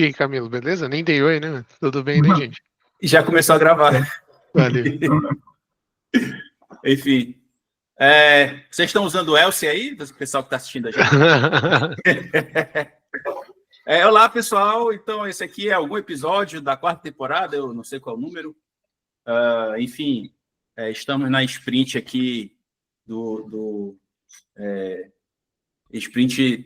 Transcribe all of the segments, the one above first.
E aí, Camilo, beleza? Nem dei oi, né? Tudo bem, né, gente? Já começou a gravar. Valeu. Enfim. Vocês estão usando o Elsie aí? O pessoal que está assistindo a gente? Olá, pessoal. Então, esse aqui é algum episódio da 4ª temporada, eu não sei qual o número. Enfim, estamos na sprint aqui do sprint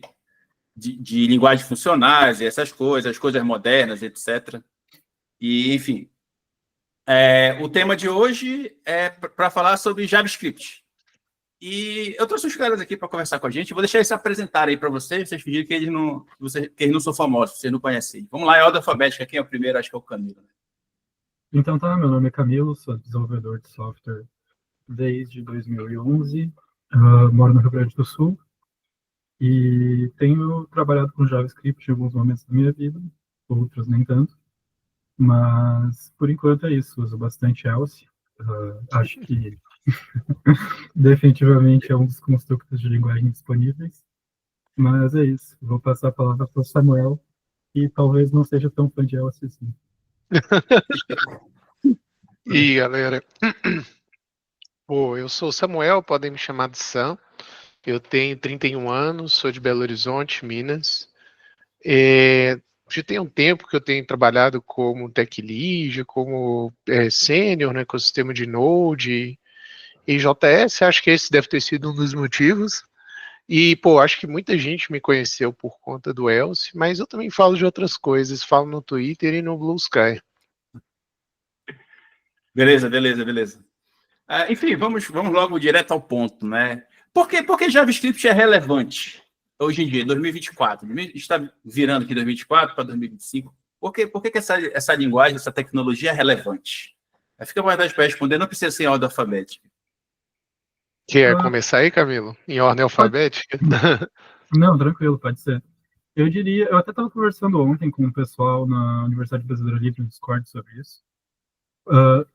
de linguagens funcionais e essas coisas, as coisas modernas, etc. E, enfim, o tema de hoje é para falar sobre JavaScript. E eu trouxe os caras aqui para conversar com a gente. Vou deixar eles se apresentarem aí para vocês fingirem que eles não são famosos, vocês não conhecem. Vamos lá, é ordem alfabética. Quem é o primeiro? Acho que é o Camilo. Né? Então tá, meu nome é Camilo, sou desenvolvedor de software desde 2011, moro no Rio Grande do Sul e tenho trabalhado com JavaScript em alguns momentos da minha vida, outros nem tanto, mas por enquanto é isso, uso bastante Else, acho que definitivamente é um dos construtos de linguagem disponíveis, mas é isso, vou passar a palavra para o Samuel, que talvez não seja tão fã de Else assim. E aí, galera? Pô, eu sou o Samuel, podem me chamar de Sam. Eu tenho 31 anos, sou de Belo Horizonte, Minas. Já tem um tempo que eu tenho trabalhado como tech lead, como sênior no ecossistema de Node e JS. Acho que esse deve ter sido um dos motivos. E, pô, acho que muita gente me conheceu por conta do Else, mas eu também falo de outras coisas, falo no Twitter e no Blue Sky. Beleza. Enfim, vamos logo direto ao ponto, né? Por que JavaScript é relevante hoje em dia, em 2024? Está virando aqui 2024 para 2025. Por que essa linguagem, essa tecnologia é relevante? Fica à vontade para responder, não precisa ser em ordem alfabética. Quer começar aí, Camilo? Em ordem alfabética? Não, tranquilo, pode ser. Eu diria, eu até estava conversando ontem com o pessoal na Universidade Brasileira Livre no Discord sobre isso,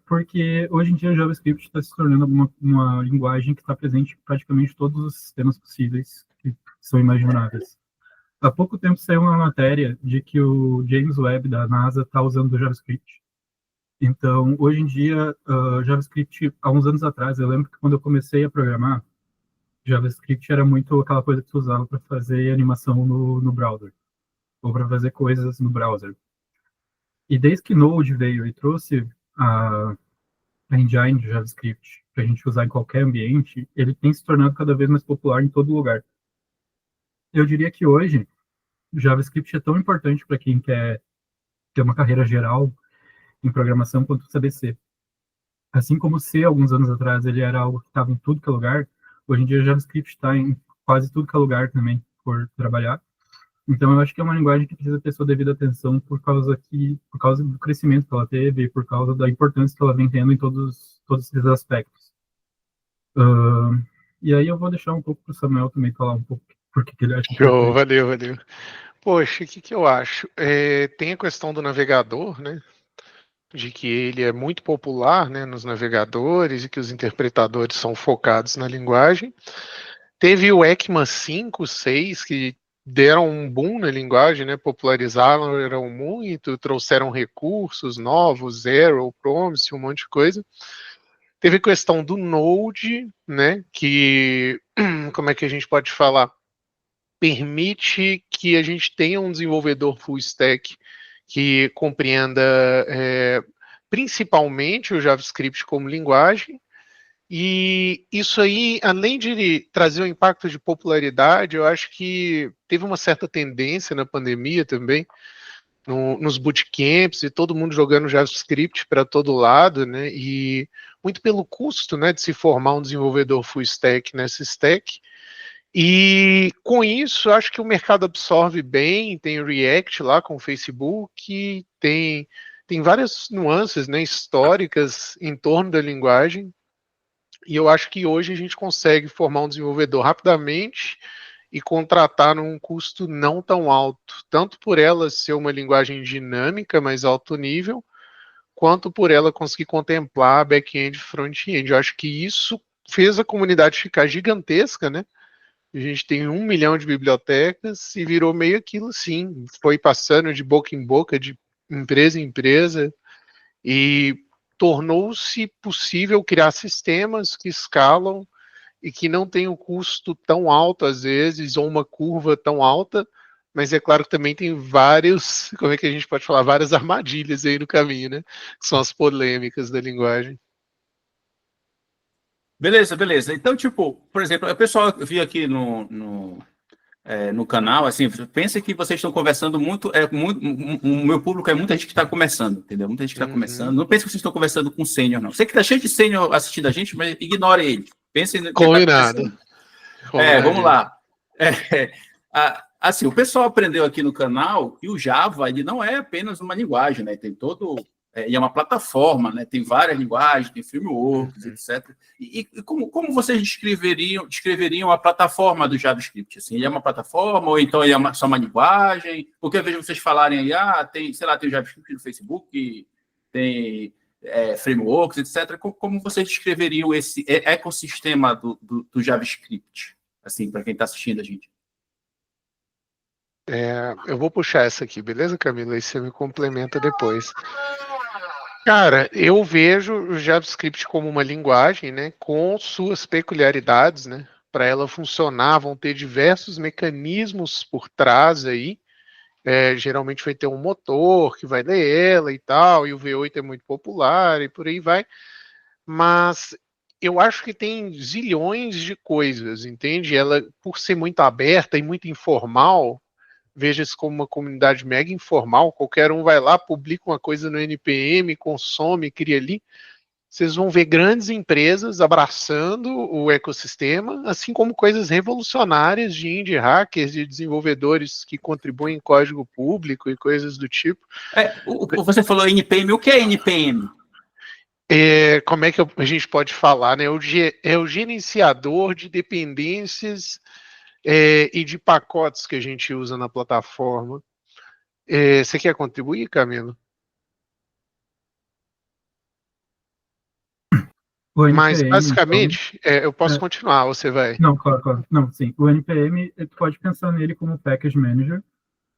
porque hoje em dia o JavaScript está se tornando uma linguagem que está presente em praticamente todos os sistemas possíveis que são imagináveis. Há pouco tempo saiu uma matéria de que o James Webb da NASA está usando o JavaScript. Então, hoje em dia, JavaScript, há uns anos atrás, eu lembro que quando eu comecei a programar, JavaScript era muito aquela coisa que você usava para fazer animação no browser, ou para fazer coisas no browser. E desde que Node veio e trouxe a engine de JavaScript para a gente usar em qualquer ambiente, ele tem se tornado cada vez mais popular em todo lugar. Eu diria que hoje, o JavaScript é tão importante para quem quer ter uma carreira geral em programação quanto saber C. Assim como C, alguns anos atrás, ele era algo que estava em tudo que é lugar, hoje em dia o JavaScript está em quase tudo que é lugar também, por trabalhar. Então, eu acho que é uma linguagem que precisa ter sua devida atenção por causa do crescimento que ela teve, por causa da importância que ela vem tendo em todos esses aspectos. E aí eu vou deixar um pouco para o Samuel também falar um pouco por que ele acha Show, valeu. Poxa, o que eu acho? Tem a questão do navegador, né? De que ele é muito popular, né, nos navegadores e que os interpretadores são focados na linguagem. Teve o ECMA 5, 6, que deram um boom na linguagem, né, popularizaram muito, trouxeram recursos novos, Zero, Promise, um monte de coisa. Teve a questão do Node, né, que, como é que a gente pode falar? Permite que a gente tenha um desenvolvedor full stack que compreenda principalmente o JavaScript como linguagem, e isso aí, além de trazer um impacto de popularidade, eu acho que teve uma certa tendência na pandemia também, nos bootcamps, e todo mundo jogando JavaScript para todo lado, né, e muito pelo custo, né, de se formar um desenvolvedor full stack nessa stack. E com isso, acho que o mercado absorve bem, tem o React lá com o Facebook, tem várias nuances, né, históricas em torno da linguagem, e eu acho que hoje a gente consegue formar um desenvolvedor rapidamente e contratar num custo não tão alto, tanto por ela ser uma linguagem dinâmica, mais alto nível, quanto por ela conseguir contemplar back-end e front-end. Eu acho que isso fez a comunidade ficar gigantesca, né? A gente tem 1 milhão de bibliotecas e virou meio aquilo, sim. Foi passando de boca em boca, de empresa em empresa, e tornou-se possível criar sistemas que escalam e que não tem um custo tão alto, às vezes, ou uma curva tão alta, mas é claro que também tem vários, como é que a gente pode falar, várias armadilhas aí no caminho, né? Que são as polêmicas da linguagem. Beleza, beleza. Então, tipo, por exemplo, o pessoal viu aqui no canal, assim, pensa que vocês estão conversando muito, o meu público é muita gente que está começando, entendeu? Muita gente que está começando. Não pense que vocês estão conversando com sênior, não. Sei que está cheio de sênior assistindo a gente, mas ignore ele. Pense no que está Combinado. acontecendo. Vamos lá. Assim, o pessoal aprendeu aqui no canal que o Java, ele não é apenas uma linguagem, né? Tem todo... e é uma plataforma, né? Tem várias linguagens, tem frameworks, etc. E como vocês descreveriam a plataforma do JavaScript? Assim, ele é uma plataforma ou então ele é só uma linguagem? Porque eu vejo vocês falarem aí, tem, sei lá, tem o JavaScript no Facebook, tem frameworks, etc. Como vocês descreveriam esse ecossistema do JavaScript? Assim, para quem está assistindo a gente. Eu vou puxar essa aqui, beleza, Camila? Aí você me complementa depois. Cara, eu vejo o JavaScript como uma linguagem, né, com suas peculiaridades, né? Para ela funcionar, vão ter diversos mecanismos por trás aí. Geralmente vai ter um motor que vai ler ela e tal, e o V8 é muito popular e por aí vai. Mas eu acho que tem zilhões de coisas, entende? Ela, por ser muito aberta e muito informal, veja-se como uma comunidade mega informal, qualquer um vai lá, publica uma coisa no NPM, consome, cria ali. Vocês vão ver grandes empresas abraçando o ecossistema, assim como coisas revolucionárias de indie hackers, de desenvolvedores que contribuem em código público e coisas do tipo. Você falou NPM, o que é NPM? Como é que a gente pode falar, né? É o gerenciador de dependências e de pacotes que a gente usa na plataforma. Você quer contribuir, Camilo? O Mas, NPM, então... basicamente, eu posso continuar, você vai. Não, claro, claro. Não, sim. O NPM, tu pode pensar nele como Package Manager.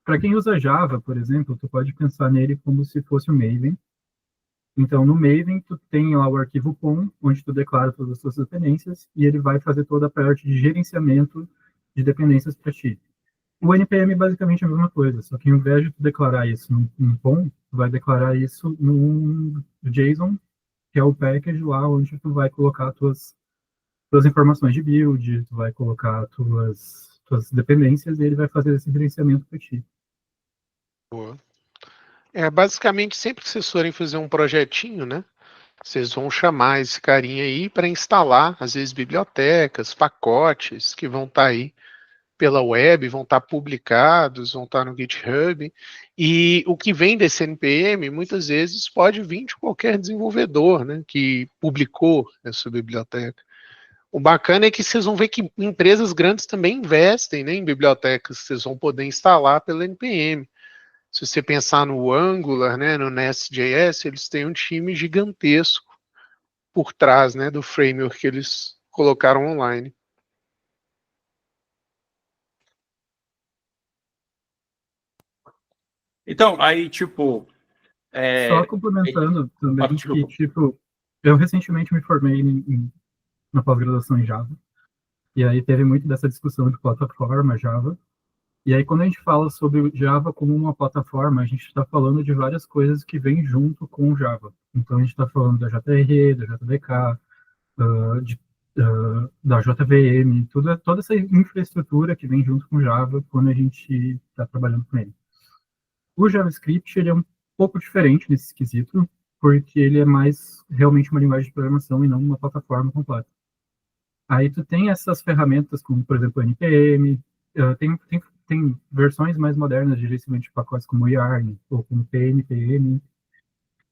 Para quem usa Java, por exemplo, tu pode pensar nele como se fosse o Maven. Então, no Maven, tu tem lá o arquivo POM, onde tu declara todas as suas dependências, e ele vai fazer toda a parte de gerenciamento de dependências para ti. O NPM é basicamente a mesma coisa, só que ao invés de tu declarar isso num POM, tu vai declarar isso num JSON, que é o package lá onde tu vai colocar tuas informações de build, tu vai colocar tuas dependências, e ele vai fazer esse gerenciamento para ti. Boa. Basicamente, sempre que vocês forem fazer um projetinho, né? Vocês vão chamar esse carinha aí para instalar, às vezes, bibliotecas, pacotes que vão estar aí pela web, vão estar publicados, vão estar no GitHub. E o que vem desse NPM, muitas vezes, pode vir de qualquer desenvolvedor, né? Que publicou essa biblioteca. O bacana é que vocês vão ver que empresas grandes também investem, né, em bibliotecas que vocês vão poder instalar pelo NPM. Se você pensar no Angular, né, no Nest.js, eles têm um time gigantesco por trás, né, do framework que eles colocaram online. Então, aí, tipo... Só complementando também que, Tipo, tipo, eu recentemente me formei na pós-graduação em Java, e aí teve muito dessa discussão de plataforma Java. E aí, quando a gente fala sobre o Java como uma plataforma, a gente está falando de várias coisas que vêm junto com o Java. Então, a gente está falando da JRE, da JDK, da JVM, toda essa infraestrutura que vem junto com o Java quando a gente está trabalhando com ele. O JavaScript ele é um pouco diferente nesse quesito, porque ele é mais realmente uma linguagem de programação e não uma plataforma completa. Aí tu tem essas ferramentas como, por exemplo, o NPM, tem versões mais modernas de gerenciamento de pacotes como o Yarn ou como PNPM,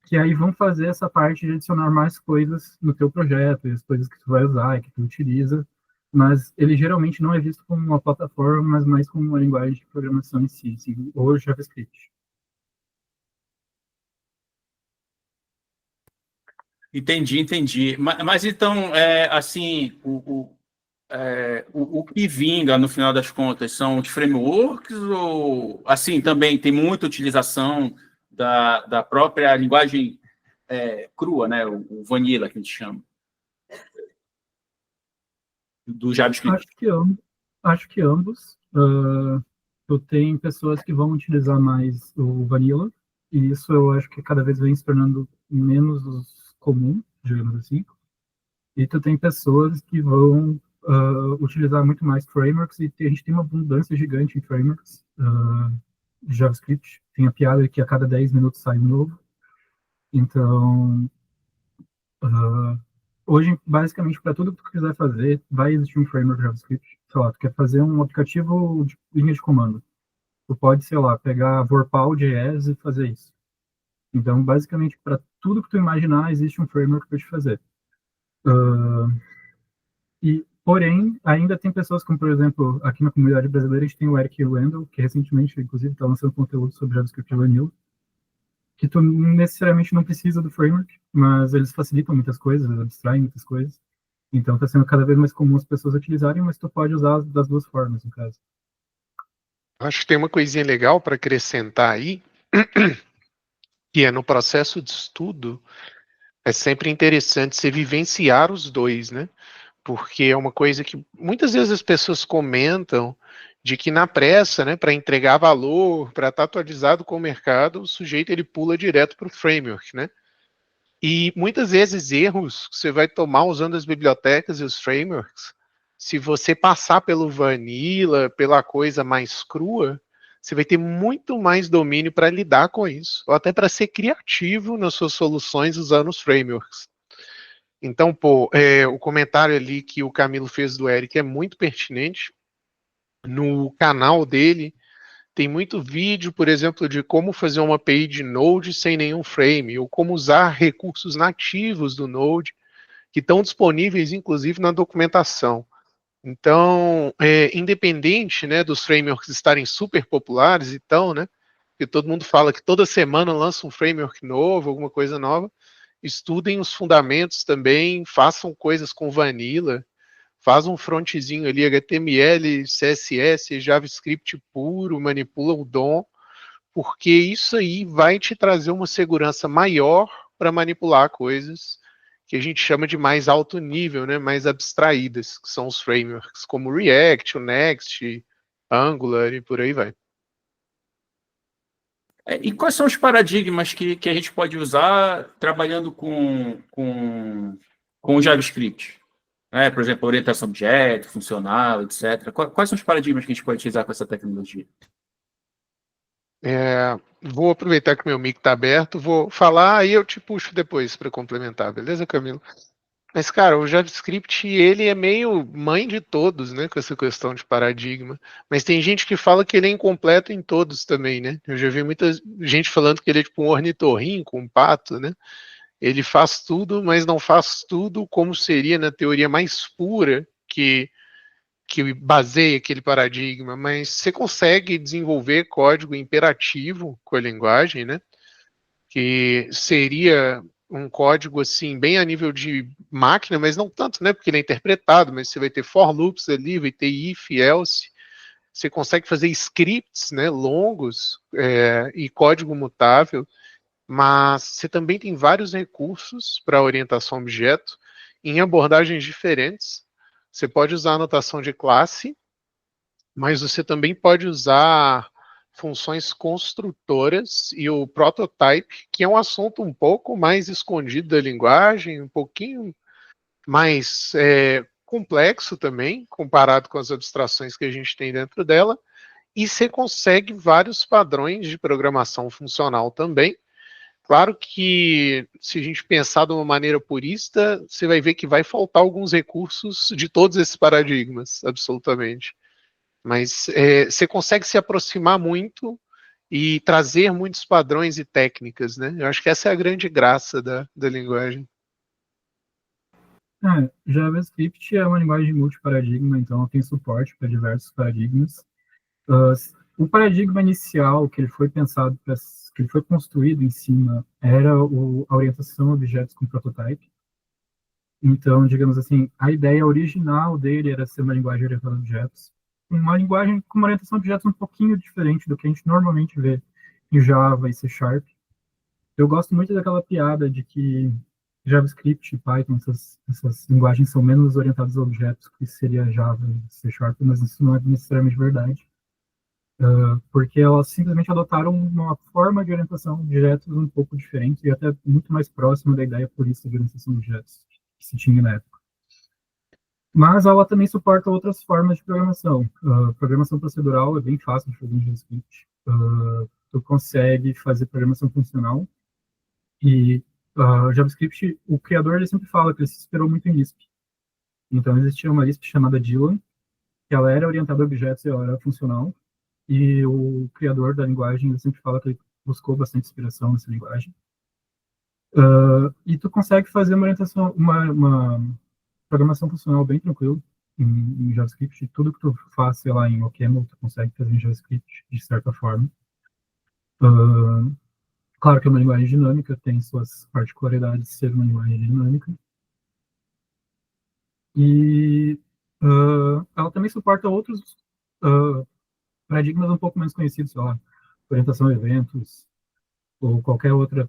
que aí vão fazer essa parte de adicionar mais coisas no teu projeto, e as coisas que tu vai usar e que tu utiliza, mas ele geralmente não é visto como uma plataforma, mas mais como uma linguagem de programação em si, assim, ou JavaScript. entendi. Mas então, assim, o que vinga, no final das contas, são os frameworks ou, assim, também tem muita utilização da própria linguagem crua, né? O vanilla, que a gente chama, do JavaScript? Acho que ambos. Tu tem pessoas que vão utilizar mais o vanilla, e isso eu acho que cada vez vem se tornando menos comum, digamos assim. E tu tem pessoas que vão utilizar muito mais frameworks, e a gente tem uma abundância gigante em frameworks de JavaScript. Tem a piada que a cada 10 minutos sai um novo. Então, hoje, basicamente, para tudo que tu quiser fazer, vai existir um framework JavaScript. Sei lá, tu quer fazer um aplicativo de linha de comando. Tu pode, sei lá, pegar Vorpal.js e fazer isso. Então, basicamente, para tudo que tu imaginar, existe um framework para te fazer. Porém, ainda tem pessoas como, por exemplo, aqui na comunidade brasileira, a gente tem o Eric Wendel, que recentemente, inclusive, está lançando conteúdo sobre JavaScript Vanilla, que tu necessariamente não precisa do framework, mas eles facilitam muitas coisas, abstraem muitas coisas. Então, está sendo cada vez mais comum as pessoas utilizarem, mas tu pode usar das duas formas, no caso. Acho que tem uma coisinha legal para acrescentar aí, que é no processo de estudo, é sempre interessante você vivenciar os dois, né? Porque é uma coisa que muitas vezes as pessoas comentam de que na pressa, né, para entregar valor, para estar atualizado com o mercado, o sujeito ele pula direto para o framework, né? E muitas vezes erros que você vai tomar usando as bibliotecas e os frameworks, se você passar pelo vanilla, pela coisa mais crua, você vai ter muito mais domínio para lidar com isso, ou até para ser criativo nas suas soluções usando os frameworks. Então, o comentário ali que o Camilo fez do Eric é muito pertinente. No canal dele tem muito vídeo, por exemplo, de como fazer uma API de Node sem nenhum frame, ou como usar recursos nativos do Node, que estão disponíveis, inclusive, na documentação. Então, independente, né, dos frameworks estarem super populares, então, né, que todo mundo fala que toda semana lança um framework novo, alguma coisa nova, estudem os fundamentos também, façam coisas com vanilla, faz um frontzinho ali, HTML, CSS, JavaScript puro, manipula o DOM, porque isso aí vai te trazer uma segurança maior para manipular coisas que a gente chama de mais alto nível, né, mais abstraídas, que são os frameworks, como o React, o Next, Angular e por aí vai. E quais são os paradigmas que a gente pode usar trabalhando com o JavaScript? Por exemplo, orientação objeto, funcional, etc. Quais são os paradigmas que a gente pode utilizar com essa tecnologia? Vou aproveitar que meu mic está aberto, vou falar, aí eu te puxo depois para complementar, beleza, Camilo? Mas, cara, o JavaScript, ele é meio mãe de todos, né, com essa questão de paradigma. Mas tem gente que fala que ele é incompleto em todos também, né? Eu já vi muita gente falando que ele é tipo um ornitorrinco, um pato, né? Ele faz tudo, mas não faz tudo como seria na teoria mais pura que baseia aquele paradigma. Mas você consegue desenvolver código imperativo com a linguagem, né? Que seria um código assim bem a nível de máquina, mas não tanto, né? Porque ele é interpretado, mas você vai ter for loops ali, vai ter if, else. Você consegue fazer scripts, né, longos e código mutável, mas você também tem vários recursos para orientação a objeto em abordagens diferentes. Você pode usar a notação de classe, mas você também pode usar funções construtoras e o prototype, que é um assunto um pouco mais escondido da linguagem, um pouquinho mais complexo também, comparado com as abstrações que a gente tem dentro dela, e você consegue vários padrões de programação funcional também. Claro que, se a gente pensar de uma maneira purista, você vai ver que vai faltar alguns recursos de todos esses paradigmas, absolutamente. Mas você consegue se aproximar muito e trazer muitos padrões e técnicas, né? Eu acho que essa é a grande graça da linguagem. JavaScript é uma linguagem multiparadigma, então tem suporte para diversos paradigmas. O paradigma inicial que ele foi pensado, que ele foi construído em cima, era a orientação a objetos com prototype. Então, digamos assim, a ideia original dele era ser uma linguagem orientada a objetos, uma linguagem com uma orientação a objetos um pouquinho diferente do que a gente normalmente vê em Java e C Sharp. Eu gosto muito daquela piada de que JavaScript e Python, essas linguagens são menos orientadas a objetos que seria Java e C Sharp, mas isso não é necessariamente verdade, porque elas simplesmente adotaram uma forma de orientação a objetos um pouco diferente e até muito mais próxima da ideia purista de orientação a objetos que se tinha na época. Mas ela também suporta outras formas de programação. Programação procedural é bem fácil de fazer em JavaScript. Tu consegue fazer programação funcional e JavaScript, o criador ele sempre fala que ele se inspirou muito em Lisp. Então existia uma Lisp chamada Dylan, que ela era orientada a objetos e ela era funcional. E o criador da linguagem ele sempre fala que ele buscou bastante inspiração nessa linguagem. E tu consegue fazer uma orientação, uma programação funcional bem tranquilo em JavaScript. Tudo que tu faz, sei lá, em OCaml, tu consegue fazer em JavaScript, de certa forma. Claro que é uma linguagem dinâmica, tem suas particularidades de ser uma linguagem dinâmica. E ela também suporta outros paradigmas um pouco menos conhecidos, sei lá, orientação a eventos, ou qualquer outro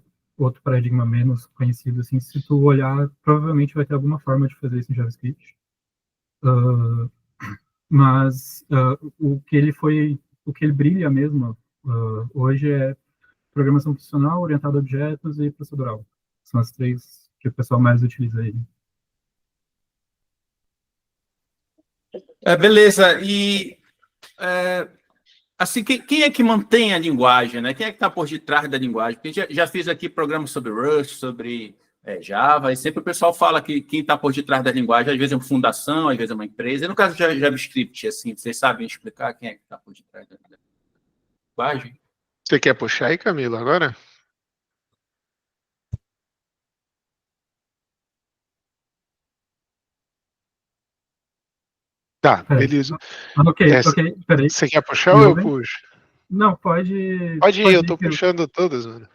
paradigma menos conhecido, assim, se tu olhar, provavelmente vai ter alguma forma de fazer isso em JavaScript. Mas o que ele brilha mesmo hoje é programação funcional, orientada a objetos e procedural. São as três que o pessoal mais utiliza aí. Beleza. E assim, quem é que mantém a linguagem, né? Quem é que está por detrás da linguagem? Porque já fiz aqui programas sobre Rust, sobre Java, e sempre o pessoal fala que quem está por detrás da linguagem, às vezes é uma fundação, às vezes é uma empresa. E no caso de JavaScript, assim, vocês sabem explicar quem é que está por detrás da linguagem? Você quer puxar aí, Camilo, agora? Tá, beleza. Ok, peraí. Você quer puxar ou eu puxo? Não, pode... Pode ir, eu tô puxando todas, mano.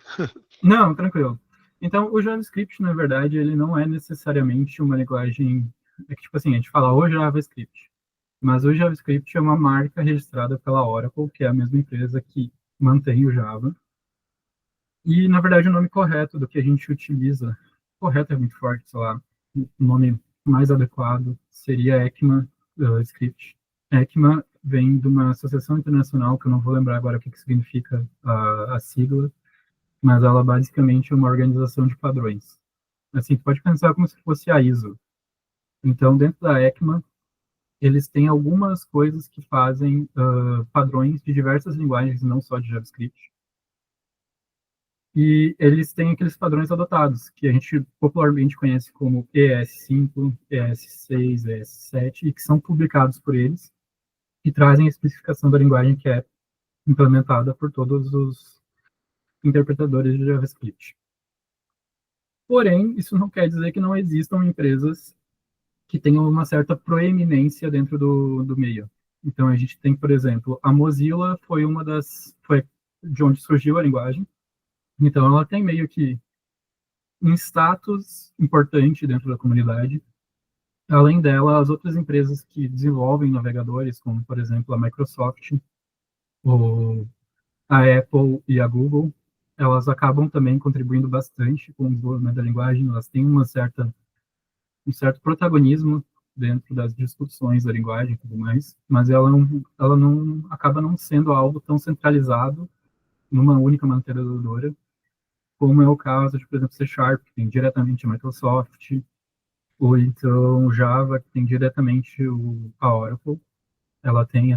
Não, tranquilo. Então, o JavaScript, na verdade, ele não é necessariamente uma linguagem... É que, tipo assim, a gente fala o JavaScript. Mas o JavaScript é uma marca registrada pela Oracle, que é a mesma empresa que mantém o Java. E, na verdade, o nome correto do que a gente utiliza, correto é muito forte, sei lá, o nome mais adequado seria ECMA Script. ECMA vem de uma associação internacional, que eu não vou lembrar agora o que significa a sigla, mas ela basicamente é uma organização de padrões. Assim, tu pode pensar como se fosse a ISO. Então, dentro da ECMA, eles têm algumas coisas que fazem padrões de diversas linguagens, não só de JavaScript. E eles têm aqueles padrões adotados, que a gente popularmente conhece como ES5, ES6, ES7, e que são publicados por eles, e trazem a especificação da linguagem que é implementada por todos os interpretadores de JavaScript. Porém, isso não quer dizer que não existam empresas que tenham uma certa proeminência dentro do meio. Então, a gente tem, por exemplo, a Mozilla foi de onde surgiu a linguagem. Então, ela tem meio que um status importante dentro da comunidade. Além dela, as outras empresas que desenvolvem navegadores, como, por exemplo, a Microsoft, ou a Apple e a Google, elas acabam também contribuindo bastante com o desenvolvimento da linguagem. Elas têm um certo protagonismo dentro das discussões da linguagem e tudo mais, mas ela não acaba não sendo algo tão centralizado numa única mantenedora, como é o caso de, por exemplo, C Sharp, que tem diretamente a Microsoft, ou então Java, que tem diretamente a Oracle. Ela tem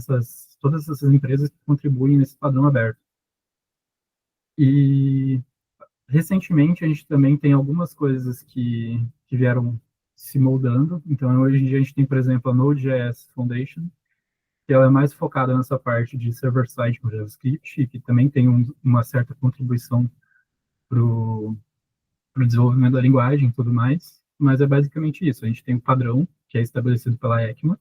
todas essas empresas que contribuem nesse padrão aberto. E recentemente a gente também tem algumas coisas que vieram se moldando. Então, hoje em dia a gente tem, por exemplo, a Node.js Foundation, que ela é mais focada nessa parte de server-side com JavaScript, e que também tem uma certa contribuição para o desenvolvimento da linguagem e tudo mais. Mas é basicamente isso. A gente tem um padrão, que é estabelecido pela ECMA,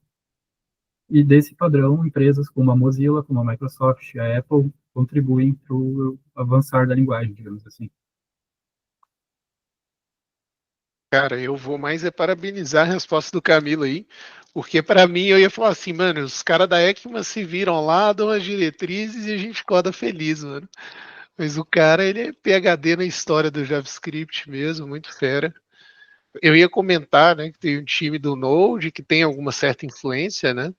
e desse padrão, empresas como a Mozilla, como a Microsoft, a Apple, contribuem para o avançar da linguagem, digamos assim. Cara, eu vou mais é parabenizar a resposta do Camilo aí, porque para mim eu ia falar assim, mano, os caras da ECMA se viram lá, dão as diretrizes e a gente acorda feliz, mano. Mas o cara, ele é PhD na história do JavaScript mesmo, muito fera. Eu ia comentar, né, que tem um time do Node que tem alguma certa influência, né?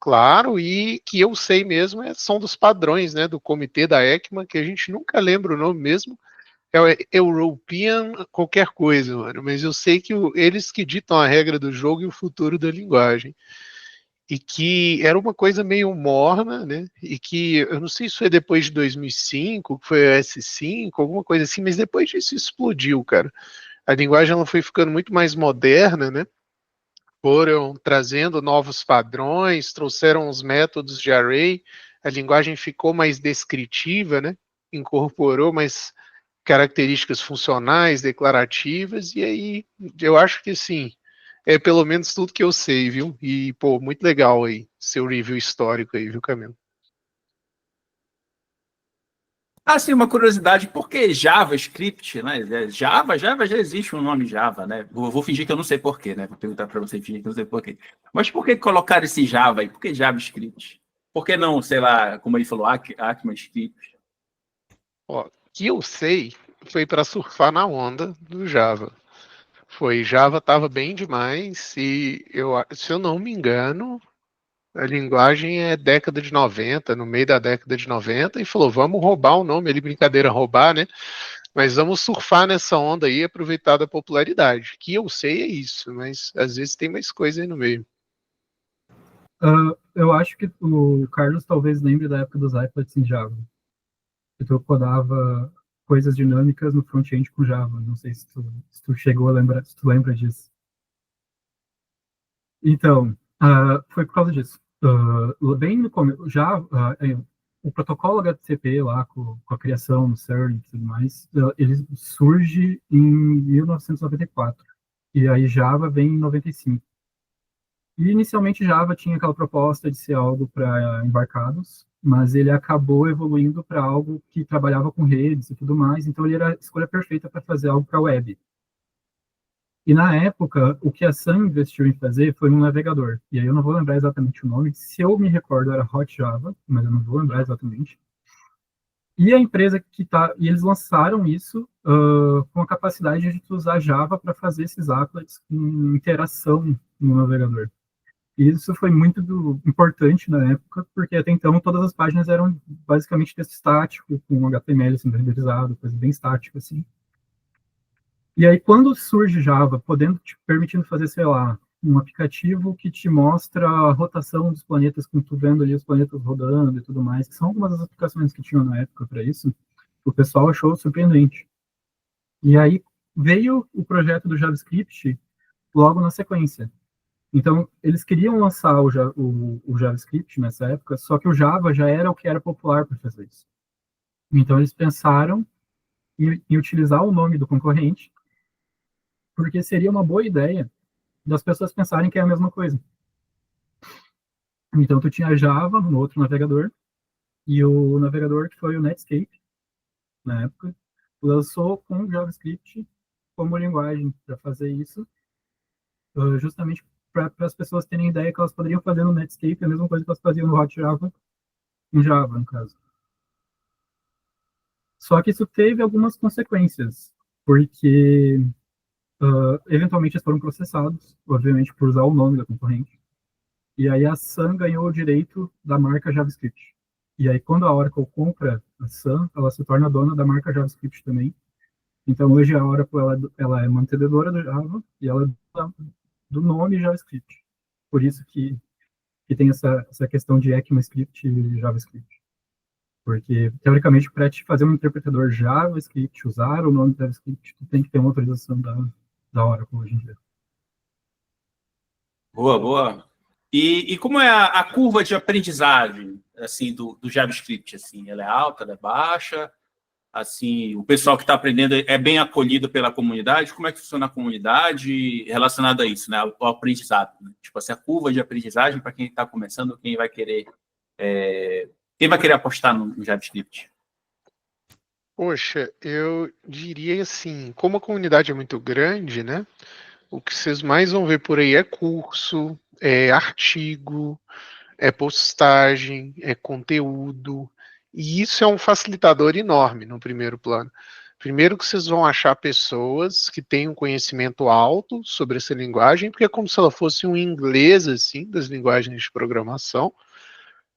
Claro, e que eu sei mesmo são dos padrões, né, do comitê da ECMA, que a gente nunca lembra o nome mesmo, é o European qualquer coisa, mano, mas eu sei que eles que ditam a regra do jogo e o futuro da linguagem. E que era uma coisa meio morna, né? E que eu não sei se foi depois de 2005, que foi o S5, alguma coisa assim, mas depois disso explodiu, cara. A linguagem ela foi ficando muito mais moderna, né? Foram trazendo novos padrões, trouxeram os métodos de array, a linguagem ficou mais descritiva, né? Incorporou mais características funcionais, declarativas, e aí eu acho que sim, é pelo menos tudo que eu sei, viu? E, pô, muito legal aí, seu review histórico aí, viu, Camilo? Assim, uma curiosidade, por que JavaScript, né? Java já existe um nome Java, né? Vou fingir que eu não sei por quê, né? Vou perguntar para você fingir que eu não sei por quê. Mas por que colocar esse Java aí? Por que JavaScript? Por que não, sei lá, como ele falou, ACMAScript? Ó, que eu sei foi para surfar na onda do Java. Foi, Java estava bem demais e se eu não me engano, a linguagem é década de 90, no meio da década de 90, e falou, vamos roubar o nome, ali brincadeira roubar, né? Mas vamos surfar nessa onda aí e aproveitar da popularidade. Que eu sei é isso, mas às vezes tem mais coisa aí no meio. Eu acho que o Carlos talvez lembre da época dos iPads em Java. Que tu codava coisas dinâmicas no front-end com Java. Não sei se tu chegou a lembrar, se tu lembra disso. Então, foi por causa disso. Bem no começo, já o protocolo HTTP lá com a criação do CERN e tudo mais, ele surge em 1994. E aí Java vem em 95. E inicialmente Java tinha aquela proposta de ser algo para embarcados, mas ele acabou evoluindo para algo que trabalhava com redes e tudo mais, então ele era a escolha perfeita para fazer algo para web. E na época, o que a Sun investiu em fazer foi um navegador. E aí eu não vou lembrar exatamente o nome. Se eu me recordo, era Hotjava, mas eu não vou lembrar exatamente. E a empresa que tá, e eles lançaram isso com a capacidade de usar Java para fazer esses applets com interação no navegador. E isso foi muito importante na época, porque até então todas as páginas eram basicamente texto estático, com HTML sendo renderizado, coisa bem estática assim. E aí, quando surge Java, permitindo fazer, sei lá, um aplicativo que te mostra a rotação dos planetas, com tu vendo ali os planetas rodando e tudo mais, que são algumas das aplicações que tinham na época para isso, o pessoal achou surpreendente. E aí veio o projeto do JavaScript logo na sequência. Então, eles queriam lançar o JavaScript nessa época, só que o Java já era o que era popular para fazer isso. Então, eles pensaram em utilizar o nome do concorrente, porque seria uma boa ideia das pessoas pensarem que é a mesma coisa. Então, tu tinha Java no outro navegador, e o navegador que foi o Netscape, na época, lançou com JavaScript como linguagem para fazer isso, justamente para as pessoas terem ideia que elas poderiam fazer no Netscape a mesma coisa que elas faziam no Hotjava, em Java, no caso. Só que isso teve algumas consequências, porque eventualmente eles foram processados, obviamente, por usar o nome da concorrente. E aí a Sun ganhou o direito da marca JavaScript. E aí quando a Oracle compra a Sun, ela se torna dona da marca JavaScript também. Então hoje a Oracle ela é mantenedora do Java e ela é dona do nome JavaScript. Por isso que tem essa questão de ECMAScript e JavaScript. Porque, teoricamente, para te fazer um interpretador JavaScript, usar o nome JavaScript, tu tem que ter uma autorização da Oracle hoje em dia. Boa, boa. E como é a curva de aprendizagem assim do JavaScript? Assim, ela é alta, ela é baixa? Assim, o pessoal que está aprendendo é bem acolhido pela comunidade? Como é que funciona a comunidade relacionada a isso, né? Ao aprendizado, né? Tipo assim, a curva de aprendizagem para quem está começando, quem vai querer apostar no JavaScript? Poxa, eu diria assim, como a comunidade é muito grande, né? O que vocês mais vão ver por aí é curso, é artigo, é postagem, é conteúdo, e isso é um facilitador enorme no primeiro plano. Primeiro que vocês vão achar pessoas que têm um conhecimento alto sobre essa linguagem, porque é como se ela fosse um inglês, assim, das linguagens de programação.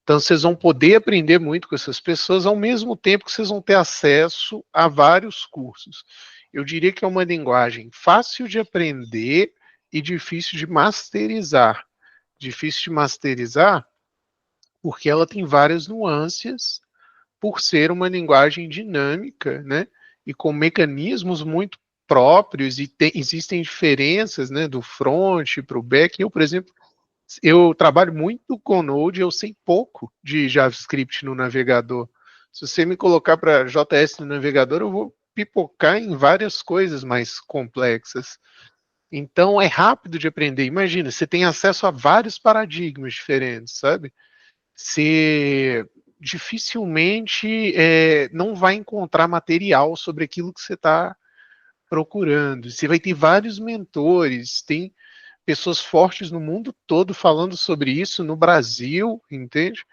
Então vocês vão poder aprender muito com essas pessoas, ao mesmo tempo que vocês vão ter acesso a vários cursos. Eu diria que é uma linguagem fácil de aprender e difícil de masterizar. Difícil de masterizar porque ela tem várias nuances por ser uma linguagem dinâmica, né? E com mecanismos muito próprios e existem diferenças, né, do front para o back. Eu, por exemplo, eu trabalho muito com Node, eu sei pouco de JavaScript no navegador. Se você me colocar para JS no navegador, eu vou pipocar em várias coisas mais complexas. Então é rápido de aprender. Imagina, você tem acesso a vários paradigmas diferentes, sabe? Você dificilmente não vai encontrar material sobre aquilo que você está procurando. Você vai ter vários mentores, tem pessoas fortes no mundo todo falando sobre isso, no Brasil, entende?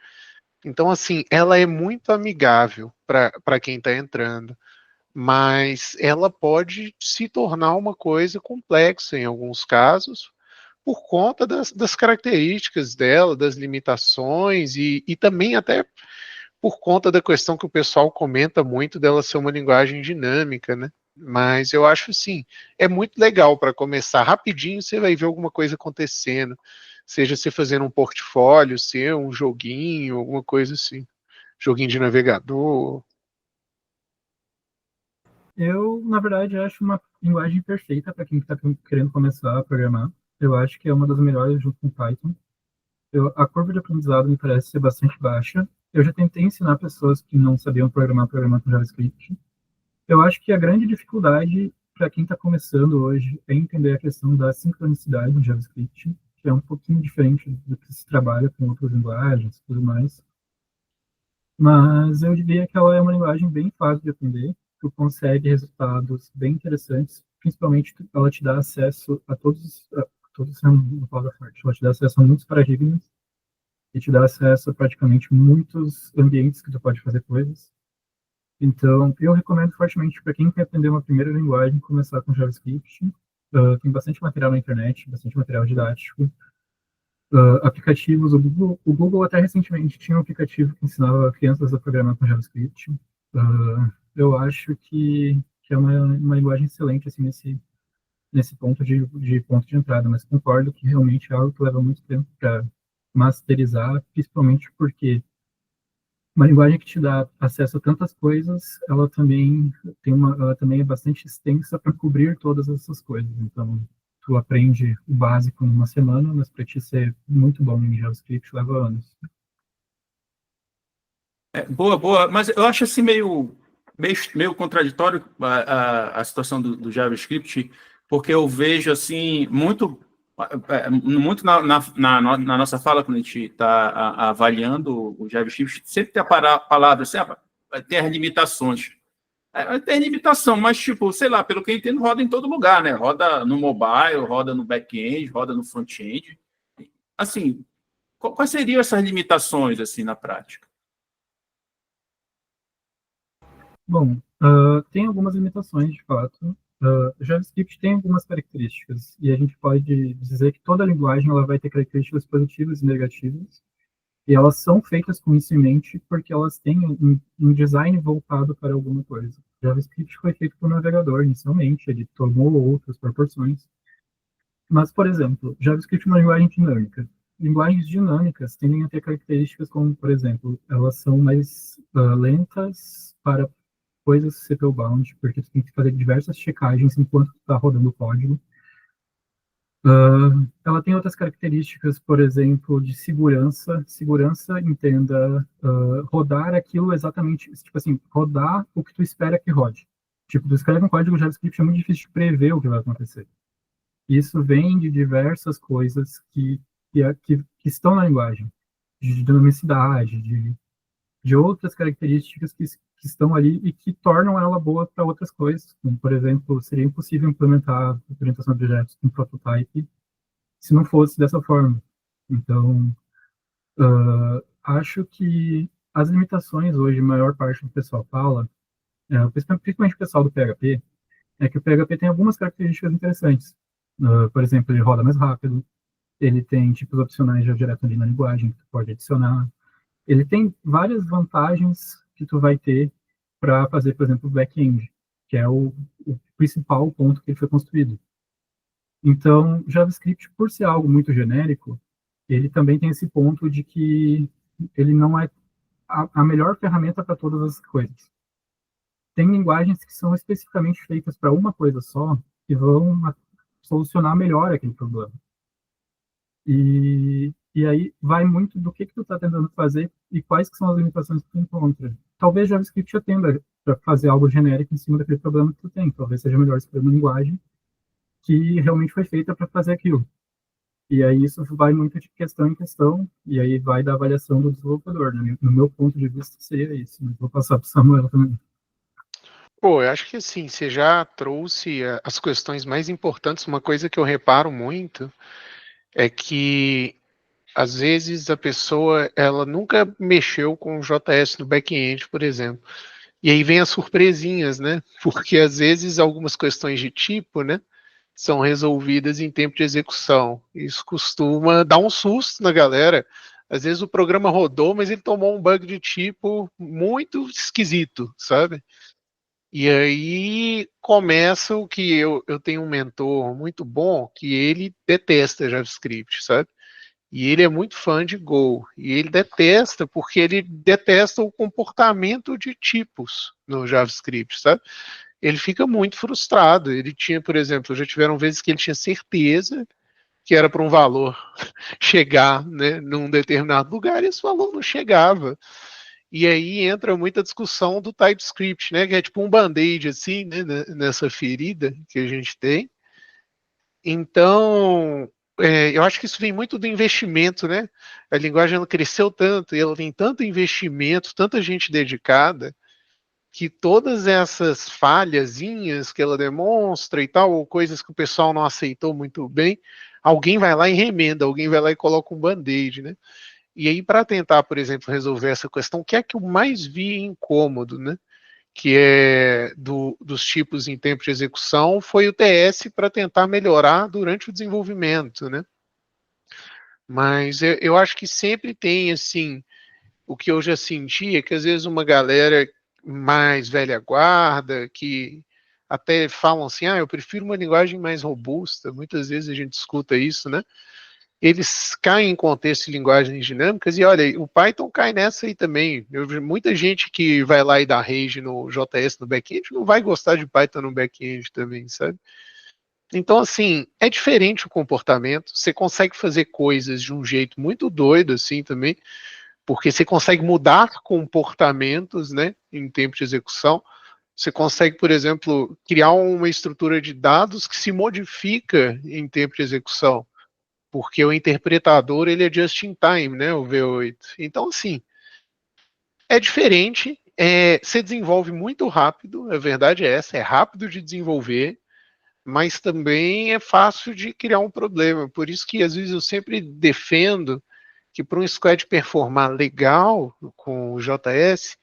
Então, assim, ela é muito amigável para quem está entrando, mas ela pode se tornar uma coisa complexa em alguns casos, por conta das características dela, das limitações e também até por conta da questão que o pessoal comenta muito dela ser uma linguagem dinâmica, né? Mas eu acho assim, é muito legal para começar. Rapidinho você vai ver alguma coisa acontecendo, seja você fazendo um portfólio, ser um joguinho, alguma coisa assim, joguinho de navegador. Eu, na verdade, acho uma linguagem perfeita para quem está querendo começar a programar. Eu acho que é uma das melhores junto com Python. A curva de aprendizado me parece ser bastante baixa. Eu já tentei ensinar pessoas que não sabiam programar com JavaScript. Eu acho que a grande dificuldade para quem está começando hoje é entender a questão da sincronicidade no JavaScript, que é um pouquinho diferente do que se trabalha com outras linguagens e tudo mais. Mas eu diria que ela é uma linguagem bem fácil de aprender, tu consegue resultados bem interessantes, principalmente ela te dá acesso a todos não falo da parte, ela te dá acesso a muitos paradigmas e te dá acesso a praticamente muitos ambientes que tu pode fazer coisas. Então, eu recomendo fortemente para quem quer aprender uma primeira linguagem, começar com JavaScript. Tem bastante material na internet, bastante material didático. Aplicativos, o Google até recentemente tinha um aplicativo que ensinava crianças a programar com JavaScript. Eu acho que é uma linguagem excelente assim, nesse ponto de ponto de entrada, mas concordo que realmente é algo que leva muito tempo para masterizar, principalmente porque uma linguagem que te dá acesso a tantas coisas, ela também é bastante extensa para cobrir todas essas coisas. Então, tu aprende o básico numa semana, mas para ti ser muito bom em JavaScript leva anos. Boa, boa. Mas eu acho assim meio contraditório a situação do JavaScript, porque eu vejo assim muito na nossa fala, quando a gente está avaliando o JavaScript, sempre tem a palavra assim, tem as limitações. Tem limitação, mas, tipo, sei lá, pelo que eu entendo, roda em todo lugar, né? Roda no mobile, roda no back-end, roda no front-end. Assim, quais seriam essas limitações, assim, na prática? Bom, tem algumas limitações, de fato. JavaScript tem algumas características, e a gente pode dizer que toda linguagem ela vai ter características positivas e negativas, e elas são feitas com isso em mente porque elas têm um design voltado para alguma coisa. JavaScript foi feito por um navegador inicialmente, ele tomou outras proporções. Mas, por exemplo, JavaScript é uma linguagem dinâmica. Linguagens dinâmicas tendem a ter características como, por exemplo, elas são mais lentas para coisas CPU-bound, porque você tem que fazer diversas checagens enquanto está rodando o código. Ela tem outras características, por exemplo, de segurança. Segurança, entenda, rodar aquilo exatamente, tipo assim, rodar o que tu espera que rode. Tipo, tu escreve um código JavaScript, é muito difícil de prever o que vai acontecer. Isso vem de diversas coisas que estão na linguagem, de dinamicidade, de outras características que que estão ali e que tornam ela boa para outras coisas. Como, por exemplo, seria impossível implementar orientação de objetos com prototype se não fosse dessa forma. Então, acho que as limitações hoje, a maior parte do pessoal fala, principalmente o pessoal do PHP, é que o PHP tem algumas características interessantes. Por exemplo, ele roda mais rápido, ele tem tipos opcionais já direto ali na linguagem que tu pode adicionar. Ele tem várias vantagens que tu vai ter para fazer, por exemplo, o back-end, que é o principal ponto que ele foi construído. Então, JavaScript, por ser algo muito genérico, ele também tem esse ponto de que ele não é a melhor ferramenta para todas as coisas. Tem linguagens que são especificamente feitas para uma coisa só, que vão solucionar melhor aquele problema. E aí vai muito do que tu está tentando fazer e quais que são as limitações que tu encontra. Talvez JavaScript atenda para fazer algo genérico em cima daquele problema que tu tem. Talvez seja melhor escrever uma linguagem que realmente foi feita para fazer aquilo. E aí isso vai muito de questão em questão, e aí vai da avaliação do desenvolvedor. Né? No meu ponto de vista, seria isso. Mas vou passar para o Samuel também. Pô, eu acho que assim, você já trouxe as questões mais importantes. Uma coisa que eu reparo muito é que, às vezes, a pessoa, ela nunca mexeu com o JS no back-end, por exemplo. E aí vem as surpresinhas, né? Porque, às vezes, algumas questões de tipo, né, são resolvidas em tempo de execução. Isso costuma dar um susto na galera. Às vezes o programa rodou, mas ele tomou um bug de tipo muito esquisito, sabe? E aí começa o que eu tenho um mentor muito bom, que ele detesta JavaScript, sabe? E ele é muito fã de Go. E ele detesta porque ele detesta o comportamento de tipos no JavaScript, sabe? Ele fica muito frustrado. Ele tinha, por exemplo, já tiveram vezes que ele tinha certeza que era para um valor chegar, né, num determinado lugar, e esse valor não chegava. E aí entra muita discussão do TypeScript, né, que é tipo um band-aid, assim, né, nessa ferida que a gente tem. Então, eu acho que isso vem muito do investimento, né? A linguagem ela cresceu tanto, e ela tem tanto investimento, tanta gente dedicada, que todas essas falhazinhas que ela demonstra e tal, ou coisas que o pessoal não aceitou muito bem, alguém vai lá e remenda, alguém vai lá e coloca um band-aid, né? E aí, para tentar, por exemplo, resolver essa questão, o que é que eu mais vi incômodo, né? Que é dos tipos em tempo de execução, foi o TS para tentar melhorar durante o desenvolvimento, né? Mas eu acho que sempre tem, assim, o que eu já senti é que às vezes uma galera mais velha guarda, que até falam assim, eu prefiro uma linguagem mais robusta, muitas vezes a gente escuta isso, né? Eles caem em contexto de linguagens dinâmicas, e olha, o Python cai nessa aí também. Muita gente que vai lá e dá rage no JS no back-end não vai gostar de Python no back-end também, sabe? Então, assim, é diferente o comportamento, você consegue fazer coisas de um jeito muito doido, assim, também, porque você consegue mudar comportamentos, né, em tempo de execução. Você consegue, por exemplo, criar uma estrutura de dados que se modifica em tempo de execução, porque o interpretador ele é just in time, né, o V8. Então, assim, é diferente, você desenvolve muito rápido, a verdade é essa, é rápido de desenvolver, mas também é fácil de criar um problema. Por isso que, às vezes, eu sempre defendo que para um squad performar legal com o JS,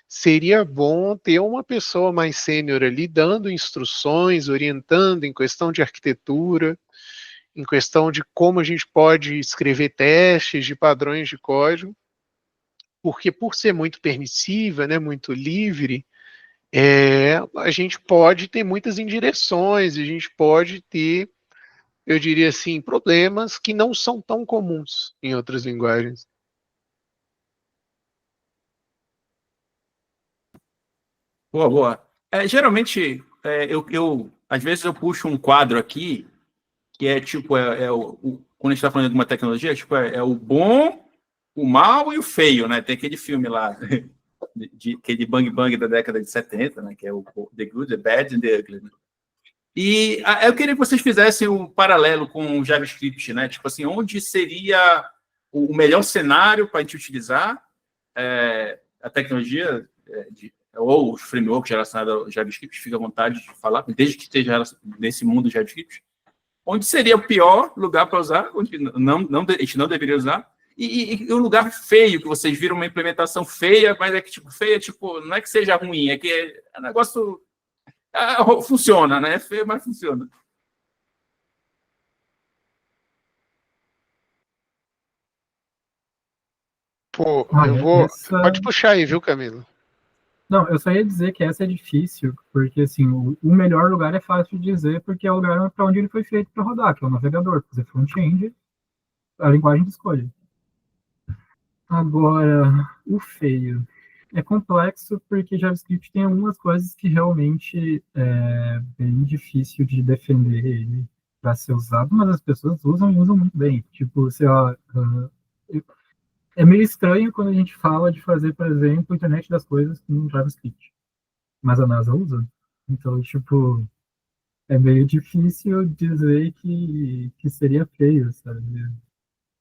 seria bom ter uma pessoa mais sênior ali dando instruções, orientando em questão de arquitetura, em questão de como a gente pode escrever testes de padrões de código, porque por ser muito permissiva, né, muito livre, a gente pode ter muitas indireções, a gente pode ter, eu diria assim, problemas que não são tão comuns em outras linguagens. Boa, boa. Geralmente, às vezes eu puxo um quadro aqui que é tipo, quando a gente está falando de alguma tecnologia, tipo, é o bom, o mal e o feio, né? Tem aquele filme lá, aquele Bang Bang da década de 70, né? Que é o The Good, The Bad and The Ugly. Né? E eu queria que vocês fizessem um paralelo com o JavaScript, né? Tipo assim, onde seria o melhor cenário para a gente utilizar a tecnologia ou os frameworks relacionados ao JavaScript, fica à vontade de falar, desde que esteja nesse mundo JavaScript, onde seria o pior lugar para usar, onde a gente não deveria usar, e o lugar feio, que vocês viram uma implementação feia, mas é que, tipo, feia, tipo, não é que seja ruim, é que o negócio funciona, né? É feio, mas funciona. Pô, eu Olha, vou. essa... Pode puxar aí, viu, Camilo? Não, eu só ia dizer que essa é difícil, porque assim, o melhor lugar é fácil de dizer, porque é o lugar para onde ele foi feito para rodar, que é o navegador, fazer front-end, a linguagem de escolha. Agora, o feio. É complexo porque JavaScript tem algumas coisas que realmente é bem difícil de defender ele para ser usado, mas as pessoas usam e usam muito bem. Tipo, sei lá, é meio estranho quando a gente fala de fazer, por exemplo, internet das coisas com JavaScript, mas a NASA usa. Então, tipo, é meio difícil dizer que seria feio, sabe?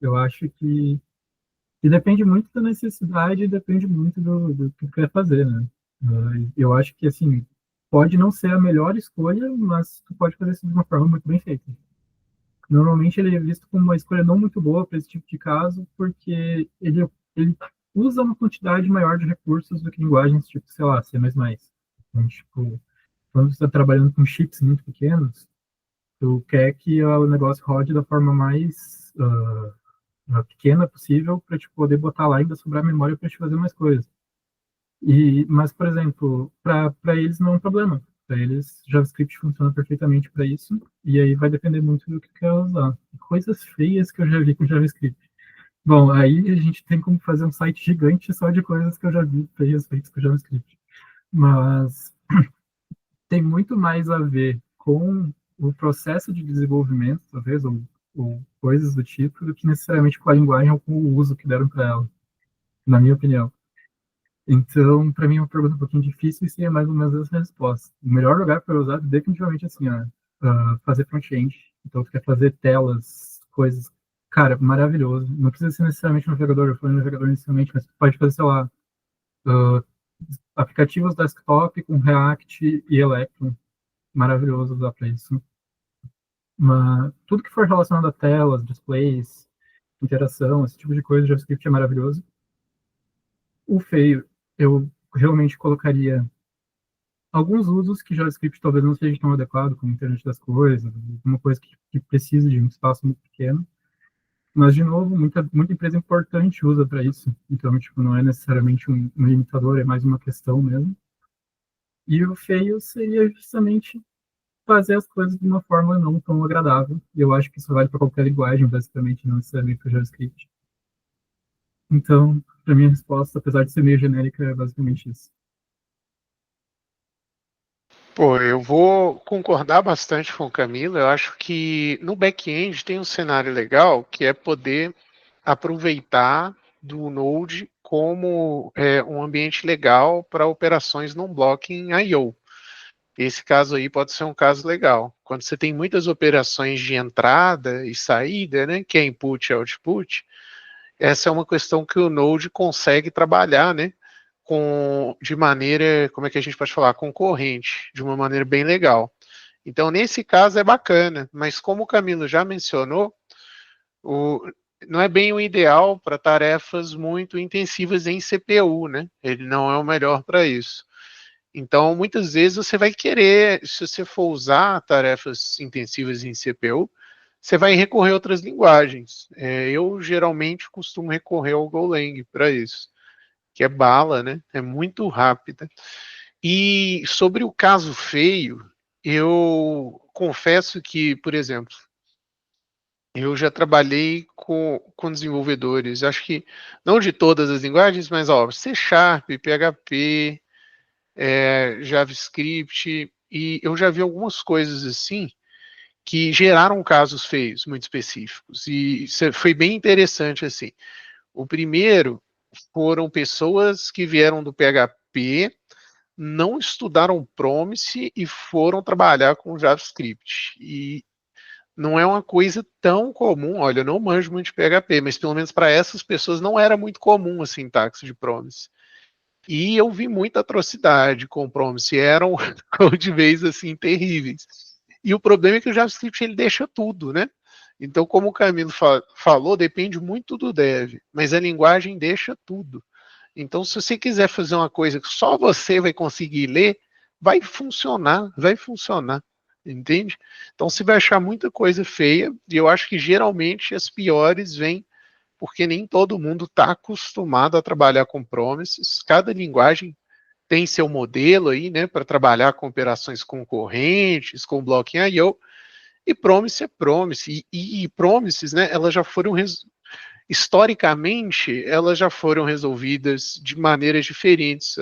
Eu acho que e depende muito da necessidade e depende muito do que tu quer fazer, né? Eu acho que, assim, pode não ser a melhor escolha, mas tu pode fazer isso de uma forma muito bem feita. Normalmente ele é visto como uma escolha não muito boa para esse tipo de caso, porque ele usa uma quantidade maior de recursos do que linguagens tipo, sei lá, C++. Então, tipo, quando você está trabalhando com chips muito pequenos, tu quer que o negócio rode da forma mais pequena possível para te poder botar lá e ainda sobrar memória para te fazer mais coisas. Mas, por exemplo, para eles não é um problema. Para eles, JavaScript funciona perfeitamente para isso, e aí vai depender muito do que quer usar. Coisas feias que eu já vi com JavaScript. Bom, aí a gente tem como fazer um site gigante só de coisas que eu já vi feias feitas com JavaScript. Mas tem muito mais a ver com o processo de desenvolvimento, talvez, ou coisas do tipo, do que necessariamente com a linguagem ou com o uso que deram para ela, na minha opinião. Então, para mim, é uma pergunta um pouquinho difícil e seria mais ou menos essa resposta. O melhor lugar para usar, definitivamente, assim, fazer front-end. Então, tu quer fazer telas, coisas. Cara, maravilhoso. Não precisa ser necessariamente um navegador, eu falei navegador inicialmente, mas tu pode fazer, sei lá, aplicativos desktop com React e Electron. Maravilhoso usar para isso. Mas tudo que for relacionado a telas, displays, interação, esse tipo de coisa, JavaScript é maravilhoso. O feio, eu realmente colocaria alguns usos que JavaScript talvez não seja tão adequado, como internet das coisas, uma coisa que precisa de um espaço muito pequeno. Mas, de novo, muita empresa importante usa para isso. Então, tipo, não é necessariamente um limitador, é mais uma questão mesmo. E o feio seria justamente fazer as coisas de uma forma não tão agradável. E eu acho que isso vale para qualquer linguagem, basicamente, não necessariamente para JavaScript. Então, para minha resposta, apesar de ser meio genérica, é basicamente isso. Pô, eu vou concordar bastante com o Camilo. Eu acho que no back-end tem um cenário legal que é poder aproveitar do Node como um ambiente legal para operações non-blocking I/O. Esse caso aí pode ser um caso legal. Quando você tem muitas operações de entrada e saída, né, que é input e output, essa é uma questão que o Node consegue trabalhar, né, de maneira, como é que a gente pode falar, concorrente, de uma maneira bem legal. Então, nesse caso é bacana, mas como o Camilo já mencionou, não é bem o ideal para tarefas muito intensivas em CPU, né? Ele não é o melhor para isso. Então, muitas vezes você vai querer, se você for usar tarefas intensivas em CPU, você vai recorrer a outras linguagens. Eu geralmente costumo recorrer ao Golang para isso, que é bala, né? É muito rápida. E sobre o caso feio, eu confesso que, por exemplo, eu já trabalhei com desenvolvedores, acho que não de todas as linguagens, mas ó, C Sharp, PHP, JavaScript, e eu já vi algumas coisas assim que geraram casos feios muito específicos. E isso foi bem interessante assim. O primeiro foram pessoas que vieram do PHP, não estudaram Promise e foram trabalhar com JavaScript. E não é uma coisa tão comum. Olha, eu não manjo muito de PHP, mas pelo menos para essas pessoas não era muito comum a sintaxe de Promise. E eu vi muita atrocidade com o Promise, eram codebase assim terríveis. E o problema é que o JavaScript ele deixa tudo, né? Então, como o Camilo falou, depende muito do dev, mas a linguagem deixa tudo. Então, se você quiser fazer uma coisa que só você vai conseguir ler, vai funcionar, entende? Então, você vai achar muita coisa feia, e eu acho que geralmente as piores vêm porque nem todo mundo está acostumado a trabalhar com promises. Cada linguagem tem seu modelo aí, né, para trabalhar com operações concorrentes, com block I/O, e promise é promise. E promises, né, elas já foram historicamente, elas já foram resolvidas de maneiras diferentes,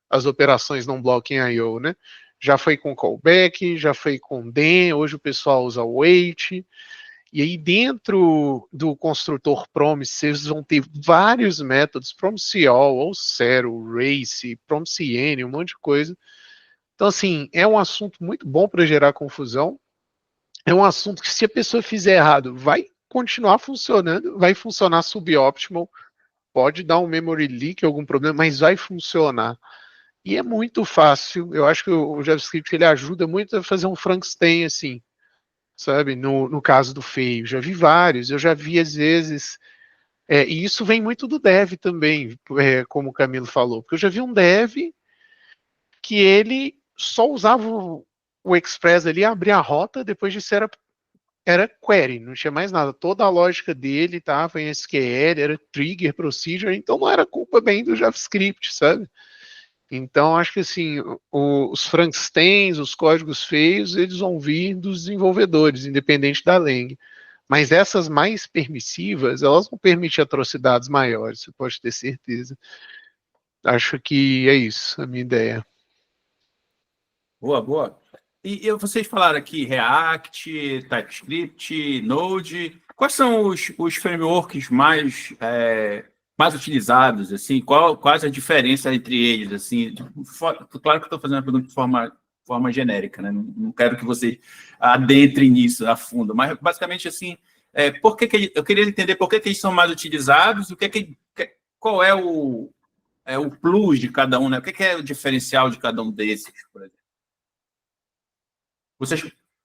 as operações não block I/O, né? Já foi com callback, já foi com den, hoje o pessoal usa wait. E aí dentro do construtor promise, vocês vão ter vários métodos, promise all, ou zero, race, promise any, um monte de coisa. Então assim, é um assunto muito bom para gerar confusão. É um assunto que se a pessoa fizer errado, vai continuar funcionando, vai funcionar suboptimal, pode dar um memory leak, algum problema, mas vai funcionar. E é muito fácil, eu acho que o JavaScript ele ajuda muito a fazer um Frankenstein assim, sabe, no caso do feio. Já vi vários, eu já vi às vezes, e isso vem muito do dev também, como o Camilo falou, porque eu já vi um dev que ele só usava o Express ali, abria a rota, depois disso era query, não tinha mais nada. Toda a lógica dele estava em SQL, era trigger, procedure, então não era culpa bem do JavaScript, sabe? Então, acho que assim, os Frankensteins, os códigos feios, eles vão vir dos desenvolvedores, independente da Lang. Mas essas mais permissivas, elas vão permitir atrocidades maiores, você pode ter certeza. Acho que é isso, a minha ideia. Boa, boa. E vocês falaram aqui React, TypeScript, Node. Quais são os frameworks mais utilizados? Assim, quais a diferença entre eles? Assim, claro que eu estou fazendo a pergunta de forma genérica, né? Não quero que você adentre nisso a fundo, mas basicamente assim, eu queria entender por que eles são mais utilizados, qual é o plus de cada um, né? O que é o diferencial de cada um desses, por exemplo?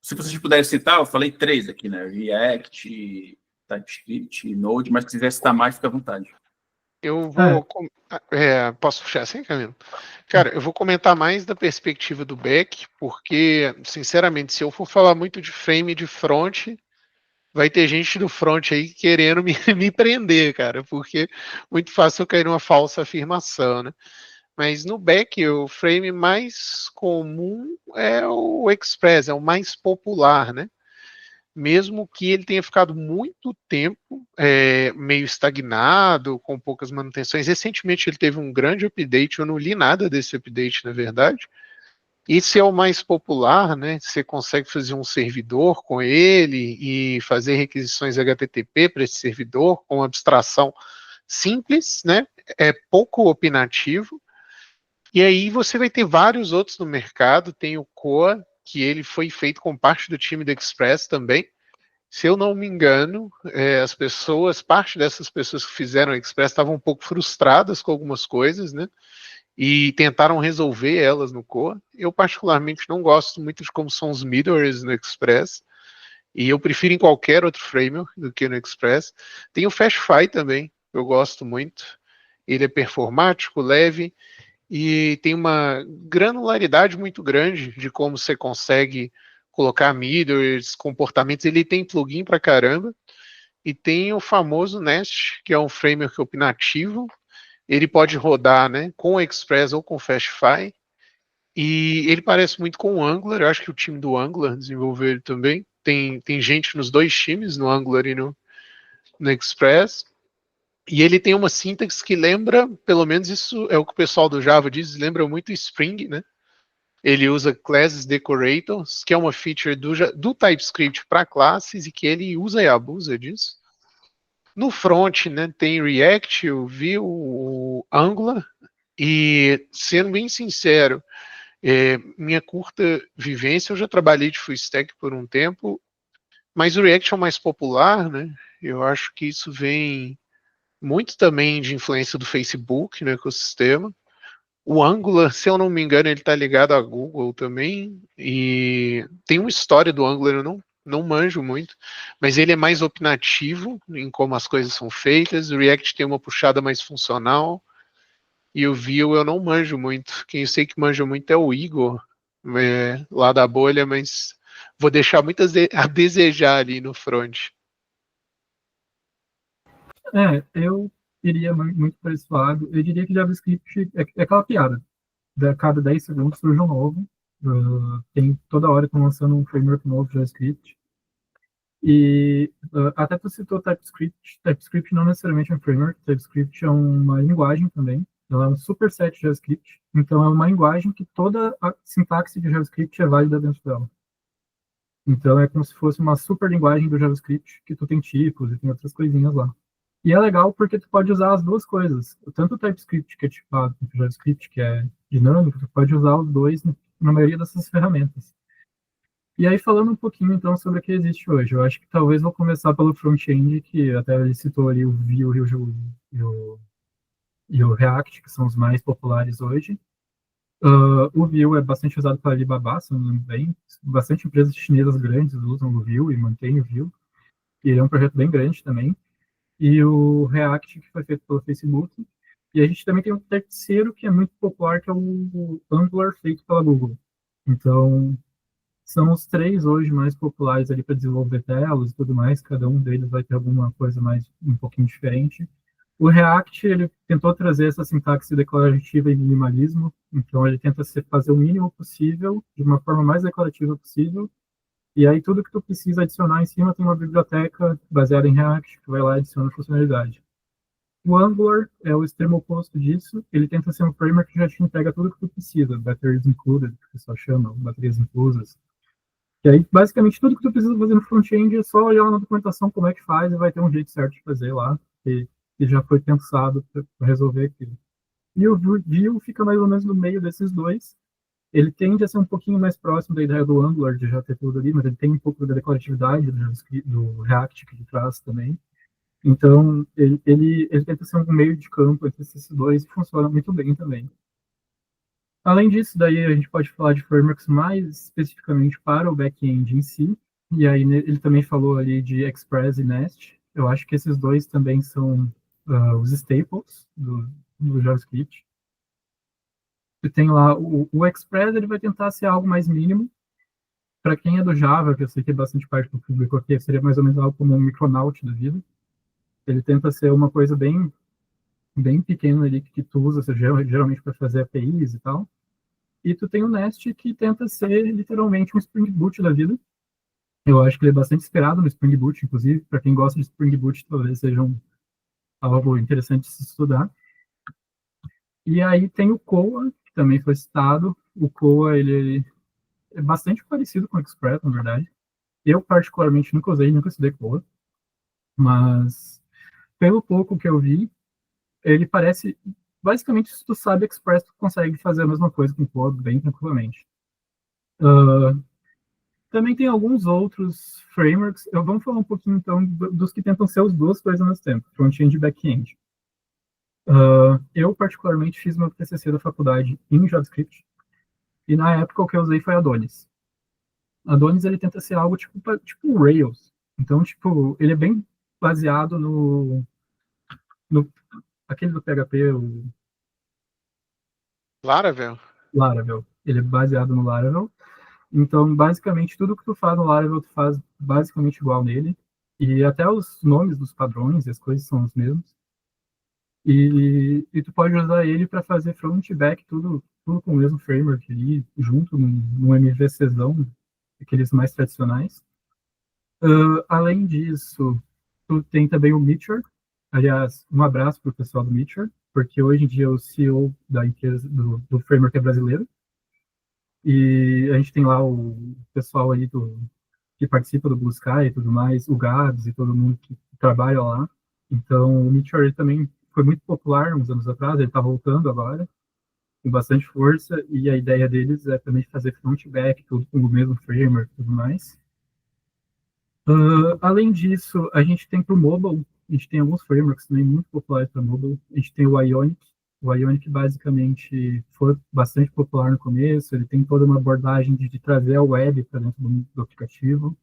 Se vocês puderem citar, eu falei 3 aqui, né? React, TypeScript, Node, mas se quiser citar mais, fica à vontade. Eu vou. Posso puxar assim, Camilo? Cara, eu vou comentar mais da perspectiva do back, porque, sinceramente, se eu for falar muito de frame e de front, vai ter gente do front aí querendo me prender, cara, porque muito fácil eu cair numa falsa afirmação, né? Mas no back, o frame mais comum é o Express, é o mais popular, né? Mesmo que ele tenha ficado muito tempo meio estagnado, com poucas manutenções. Recentemente ele teve um grande update, eu não li nada desse update, na verdade. Esse é o mais popular, né? Você consegue fazer um servidor com ele e fazer requisições HTTP para esse servidor com abstração simples, né? É pouco opinativo. E aí você vai ter vários outros no mercado. Tem o Coa, que ele foi feito com parte do time do Express também. Se eu não me engano, parte dessas pessoas que fizeram o Express estavam um pouco frustradas com algumas coisas, né? E tentaram resolver elas no Coa. Eu particularmente não gosto muito de como são os middlewares no Express. E eu prefiro em qualquer outro framework do que no Express. Tem o FastFi também, eu gosto muito. Ele é performático, leve, e tem uma granularidade muito grande de como você consegue colocar middlewares, comportamentos. Ele tem plugin pra caramba. E tem o famoso Nest, que é um framework opinativo. Ele pode rodar, né, com o Express ou com o FastFi. E ele parece muito com o Angular. Eu acho que o time do Angular desenvolveu ele também. Tem gente nos dois times, no Angular e no Express. E ele tem uma sintaxe que lembra, pelo menos isso é o que o pessoal do Java diz, lembra muito Spring, né? Ele usa classes decorators, que é uma feature do TypeScript para classes e que ele usa e abusa disso. No front, né, tem React, o Vue, o Angular, e sendo bem sincero, minha curta vivência, eu já trabalhei de full stack por um tempo, mas o React é o mais popular, né? Eu acho que isso vem muito também de influência do Facebook no ecossistema. O Angular, se eu não me engano, ele está ligado a Google também, e tem uma história do Angular, eu não manjo muito, mas ele é mais opinativo em como as coisas são feitas, o React tem uma puxada mais funcional, e o Vue eu não manjo muito. Quem eu sei que manja muito é o Igor, lá da bolha, mas vou deixar muito a desejar ali no front. Eu iria muito para esse lado. Eu diria que JavaScript é aquela piada. A cada 10 segundos surge um novo. Tem toda hora estão lançando um framework novo de JavaScript. E até tu citou TypeScript. TypeScript não necessariamente é um framework. TypeScript é uma linguagem também. Ela é um superset de JavaScript. Então, é uma linguagem que toda a sintaxe de JavaScript é válida dentro dela. Então, é como se fosse uma super linguagem do JavaScript, que tu tem tipos e tem outras coisinhas lá. E é legal porque tu pode usar as duas coisas. Tanto o TypeScript, que é tipado, quanto o JavaScript, que é dinâmico, tu pode usar os dois na maioria dessas ferramentas. E aí, falando um pouquinho, então, sobre o que existe hoje. Eu acho que talvez vou começar pelo front-end, que até ele citou ali o Vue e o React, que são os mais populares hoje. O Vue é bastante usado pela Alibaba, se não me engano bem. Bastante empresas chinesas grandes usam o Vue e mantêm o Vue. E ele é um projeto bem grande também. E o React, que foi feito pelo Facebook. E a gente também tem um terceiro que é muito popular, que é o Angular, feito pela Google. Então, são os três hoje mais populares ali para desenvolver telas e tudo mais. Cada um deles vai ter alguma coisa mais um pouquinho diferente. O React, ele tentou trazer essa sintaxe declarativa e minimalismo. Então, ele tenta fazer o mínimo possível, de uma forma mais declarativa possível. E aí, tudo que tu precisa adicionar em cima tem uma biblioteca baseada em React, que vai lá e adiciona funcionalidade. O Angular é o extremo oposto disso. Ele tenta ser um framework que já te entrega tudo que tu precisa. Batteries included, que o pessoal chama, baterias inclusas. E aí, basicamente, tudo que tu precisa fazer no front-end é só olhar na documentação como é que faz e vai ter um jeito certo de fazer lá, que já foi pensado para resolver aquilo. E o Vue fica mais ou menos no meio desses dois. Ele tende a ser um pouquinho mais próximo da ideia do Angular, de já ter tudo ali, mas ele tem um pouco da declaratividade do React que ele traz também. Então, ele tenta ser um meio de campo entre esses dois e funciona muito bem também. Além disso, daí a gente pode falar de frameworks mais especificamente para o back-end em si, e aí ele também falou ali de Express e Nest. Eu acho que esses dois também são os staples do JavaScript. E tem lá o Express, ele vai tentar ser algo mais mínimo. Para quem é do Java, que eu sei que é bastante parte do público aqui, seria mais ou menos algo como um Micronaut da vida. Ele tenta ser uma coisa bem, bem pequena ali que tu usa, geralmente para fazer APIs e tal. E tu tem o Nest, que tenta ser literalmente um Spring Boot da vida. Eu acho que ele é bastante esperado no Spring Boot, inclusive, para quem gosta de Spring Boot, talvez seja algo interessante de se estudar. E aí tem o Koa, que também foi citado. O Koa, ele é bastante parecido com o Express, na verdade. Eu, particularmente, nunca usei, nunca estudei Koa. Mas, pelo pouco que eu vi, ele parece... Basicamente, se tu sabe Express, tu consegue fazer a mesma coisa com Koa bem tranquilamente. Também tem alguns outros frameworks. Vamos falar um pouquinho, então, dos que tentam ser as duas coisas ao mesmo tempo, front-end e back-end. Eu, particularmente, fiz meu TCC da faculdade em JavaScript, e na época o que eu usei foi Adonis. Adonis, ele tenta ser algo tipo Rails. Então, tipo, ele é bem baseado no aquele do PHP, o Laravel? Laravel. Ele é baseado no Laravel. Então, basicamente, tudo que tu faz no Laravel, tu faz basicamente igual nele. E até os nomes dos padrões e as coisas são os mesmos. E tu pode usar ele para fazer front e back, tudo com o mesmo framework ali, junto num MVCzão, aqueles mais tradicionais. Além disso, tu tem também o Meteor. Aliás, um abraço para o pessoal do Meteor, porque hoje em dia o CEO da empresa, do framework é brasileiro. E a gente tem lá o pessoal aí que participa do Blue Sky e tudo mais, o Gabs e todo mundo que trabalha lá. Então, o Meteor também foi muito popular uns anos atrás, ele está voltando agora, com bastante força, e a ideia deles é também fazer front e back, tudo com o mesmo framework e tudo mais. Além disso, a gente tem para o mobile, a gente tem alguns frameworks também muito populares para mobile. A gente tem o Ionic, O Ionic basicamente foi bastante popular no começo, ele tem toda uma abordagem de trazer a web para dentro do aplicativo.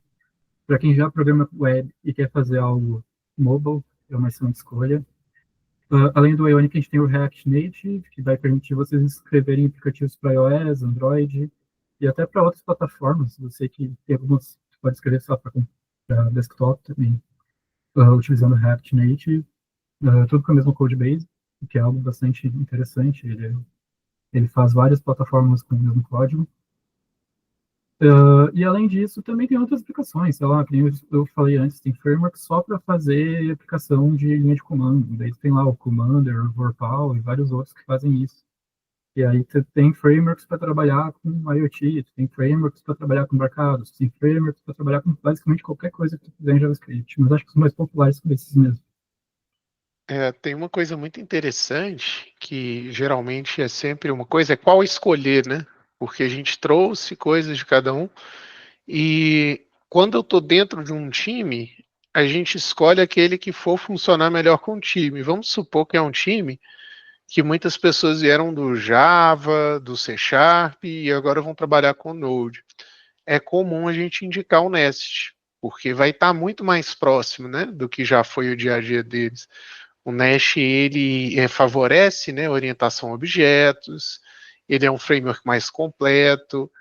Para quem já programa web e quer fazer algo mobile, é uma excelente escolha. Além do Ionic, a gente tem o React Native, que vai permitir vocês escreverem aplicativos para iOS, Android e até para outras plataformas. Eu sei que tem algumas que pode escrever só para desktop também, utilizando o React Native, tudo com a mesma codebase, o que é algo bastante interessante. Ele faz várias plataformas com o mesmo código. E além disso, também tem outras aplicações, sei lá, como eu falei antes, tem framework só para fazer aplicação de linha de comando. Daí tem lá o Commander, o Vorpal e vários outros que fazem isso. E aí tem frameworks para trabalhar com IoT, tem frameworks para trabalhar com embarcados, tem frameworks para trabalhar com basicamente qualquer coisa que tu quiser em JavaScript. Mas acho que os mais populares são esses mesmo. Tem uma coisa muito interessante, que geralmente é sempre uma coisa, é qual escolher, né? Porque a gente trouxe coisas de cada um, e quando eu estou dentro de um time, a gente escolhe aquele que for funcionar melhor com o time. Vamos supor que é um time que muitas pessoas vieram do Java, do C Sharp, e agora vão trabalhar com Node. É comum a gente indicar o Nest, porque vai estar muito mais próximo, né, do que já foi o dia a dia deles. O Nest, ele favorece, né, orientação a objetos, ele é um framework mais completo,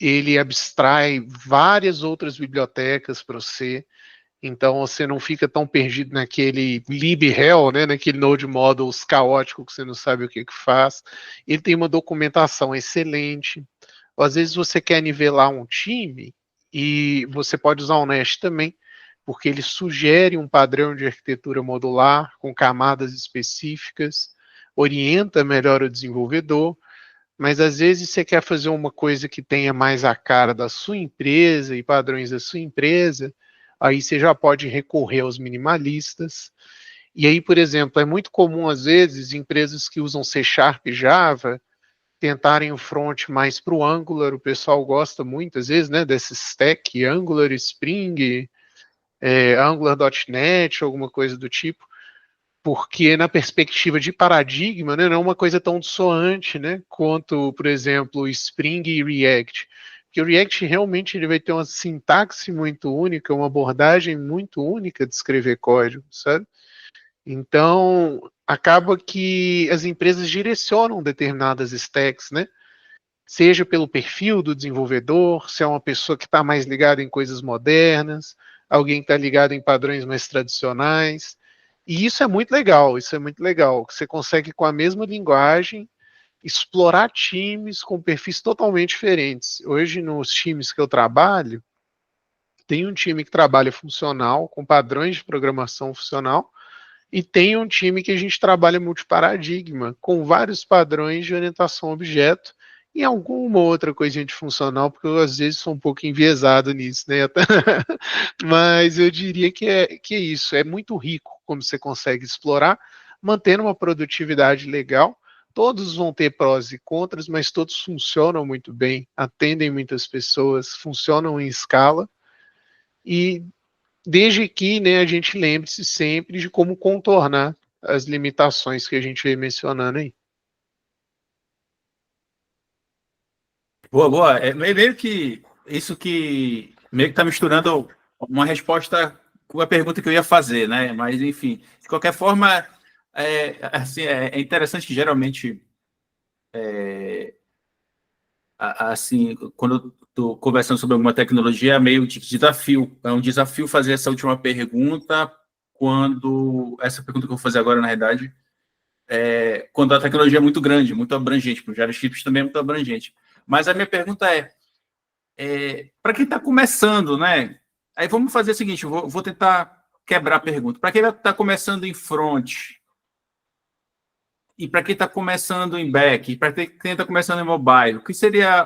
ele abstrai várias outras bibliotecas para você, então você não fica tão perdido naquele lib-hell, né, naquele node models caótico que você não sabe o que faz. Ele tem uma documentação excelente. Às vezes você quer nivelar um time e você pode usar o Nest também, porque ele sugere um padrão de arquitetura modular com camadas específicas, orienta melhor o desenvolvedor, mas às vezes você quer fazer uma coisa que tenha mais a cara da sua empresa e padrões da sua empresa, aí você já pode recorrer aos minimalistas. E aí, por exemplo, é muito comum às vezes empresas que usam C Sharp e Java tentarem o front mais para o Angular, o pessoal gosta muito, às vezes, né, desse stack, Angular, Spring, Angular.net, alguma coisa do tipo, porque na perspectiva de paradigma, né, não é uma coisa tão dissoante, né, quanto, por exemplo, Spring e React. Porque o React realmente ele vai ter uma sintaxe muito única, uma abordagem muito única de escrever código, sabe? Então, acaba que as empresas direcionam determinadas stacks, né? Seja pelo perfil do desenvolvedor, se é uma pessoa que está mais ligada em coisas modernas, alguém que está ligado em padrões mais tradicionais. E isso é muito legal, isso é muito legal. Você consegue, com a mesma linguagem, explorar times com perfis totalmente diferentes. Hoje, nos times que eu trabalho, tem um time que trabalha funcional, com padrões de programação funcional, e tem um time que a gente trabalha multiparadigma, com vários padrões de orientação a objeto, e alguma outra coisinha de funcional, porque eu às vezes sou um pouco enviesado nisso, né? Mas eu diria que é isso, é muito rico como você consegue explorar, mantendo uma produtividade legal. Todos vão ter prós e contras, mas todos funcionam muito bem, atendem muitas pessoas, funcionam em escala, e desde que, né, a gente lembre-se sempre de como contornar as limitações que a gente vem mencionando aí. Boa, boa. É meio que isso que meio que está misturando uma resposta com a pergunta que eu ia fazer, né? Mas, enfim, de qualquer forma, assim, é interessante que geralmente, assim, quando eu estou conversando sobre alguma tecnologia, é meio de desafio. É um desafio fazer essa última pergunta quando... Essa pergunta que eu vou fazer agora, na realidade, quando a tecnologia é muito grande, muito abrangente, para o JavaScript também é muito abrangente. Mas a minha pergunta para quem está começando, né? Aí vamos fazer o seguinte, vou tentar quebrar a pergunta. Para quem está começando em front, e para quem está começando em back, e para quem está começando em mobile,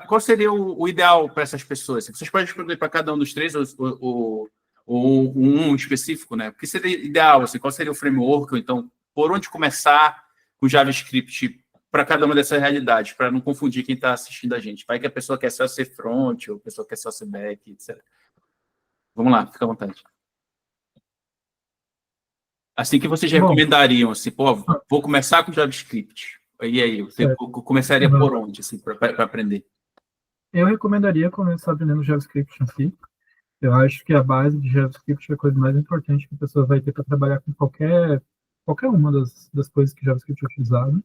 qual seria o ideal para essas pessoas? Vocês podem responder para cada um dos três, ou um específico, né? O que seria ideal? Assim, qual seria o framework? Ou então, por onde começar com JavaScript para cada uma dessas realidades, para não confundir quem está assistindo a gente. Vai que a pessoa quer só ser front, ou a pessoa quer só ser back, etc. Vamos lá, fica à vontade. Assim que vocês recomendariam, assim, pô, vou começar com JavaScript. E aí, você Certo. começaria por onde, assim, para aprender? Eu recomendaria começar aprendendo JavaScript em si. Eu acho que a base de JavaScript é a coisa mais importante que a pessoa vai ter para trabalhar com qualquer uma das coisas que JavaScript é utilizado.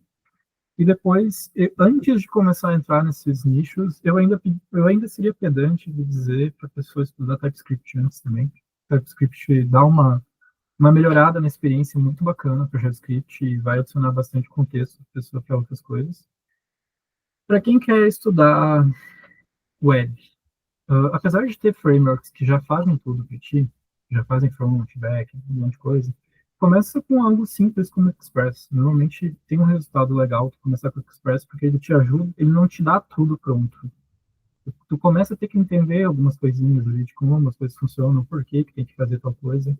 E depois, antes de começar a entrar nesses nichos, eu ainda seria pedante de dizer para a pessoa estudar TypeScript antes também. TypeScript dá uma melhorada na experiência muito bacana para JavaScript e vai adicionar bastante contexto para a pessoa para outras coisas. Para quem quer estudar web, apesar de ter frameworks que já fazem tudo para ti, já fazem front, back, um monte de coisa, começa com algo simples como Express. Normalmente tem um resultado legal tu começar com o Express, porque ele te ajuda, ele não te dá tudo pronto. Tu começa a ter que entender algumas coisinhas ali, de como as coisas funcionam, por que tem que fazer tal coisa.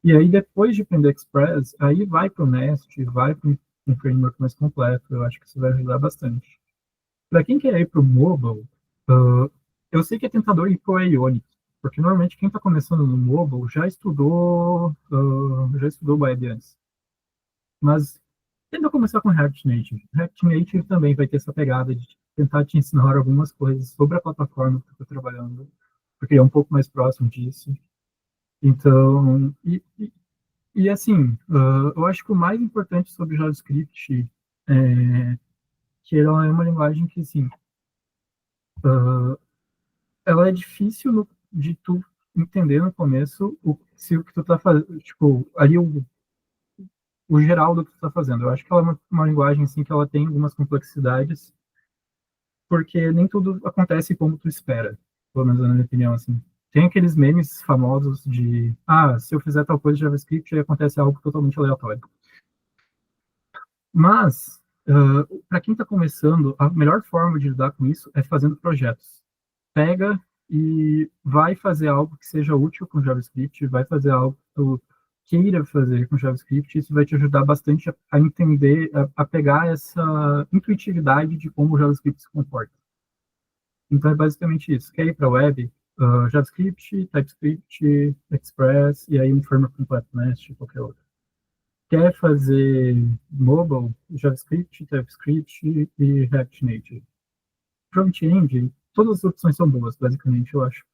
E aí, depois de aprender Express, aí vai para o Nest, vai para um framework mais completo. Eu acho que isso vai ajudar bastante. Para quem quer ir para o mobile, eu sei que é tentador ir para o Ionic, porque normalmente quem está começando no mobile já estudou web antes. Mas tenta começar com React Native. React Native também vai ter essa pegada de tentar te ensinar algumas coisas sobre a plataforma que tu está trabalhando, porque é um pouco mais próximo disso. Então, e assim, eu acho que o mais importante sobre JavaScript é que ela é uma linguagem que, assim, ela é difícil de tu entender no começo se o que tu tá fazendo, tipo, ali o geral do que tu tá fazendo. Eu acho que ela é uma linguagem, assim, que ela tem algumas complexidades, porque nem tudo acontece como tu espera, pelo menos na minha opinião, assim. Tem aqueles memes famosos de, se eu fizer tal coisa em JavaScript, aí acontece algo totalmente aleatório. Mas, para quem está começando, a melhor forma de lidar com isso é fazendo projetos. Pega e vai fazer algo que seja útil com JavaScript, vai fazer algo que tu queira fazer com JavaScript, isso vai te ajudar bastante a entender, a pegar essa intuitividade de como o JavaScript se comporta. Então é basicamente isso. Quer ir para a web? JavaScript, TypeScript, Express, e aí um framework completo, Nest, qualquer outro. Quer fazer mobile, JavaScript, TypeScript e React Native. Front-end, todas as opções são boas, basicamente, eu acho.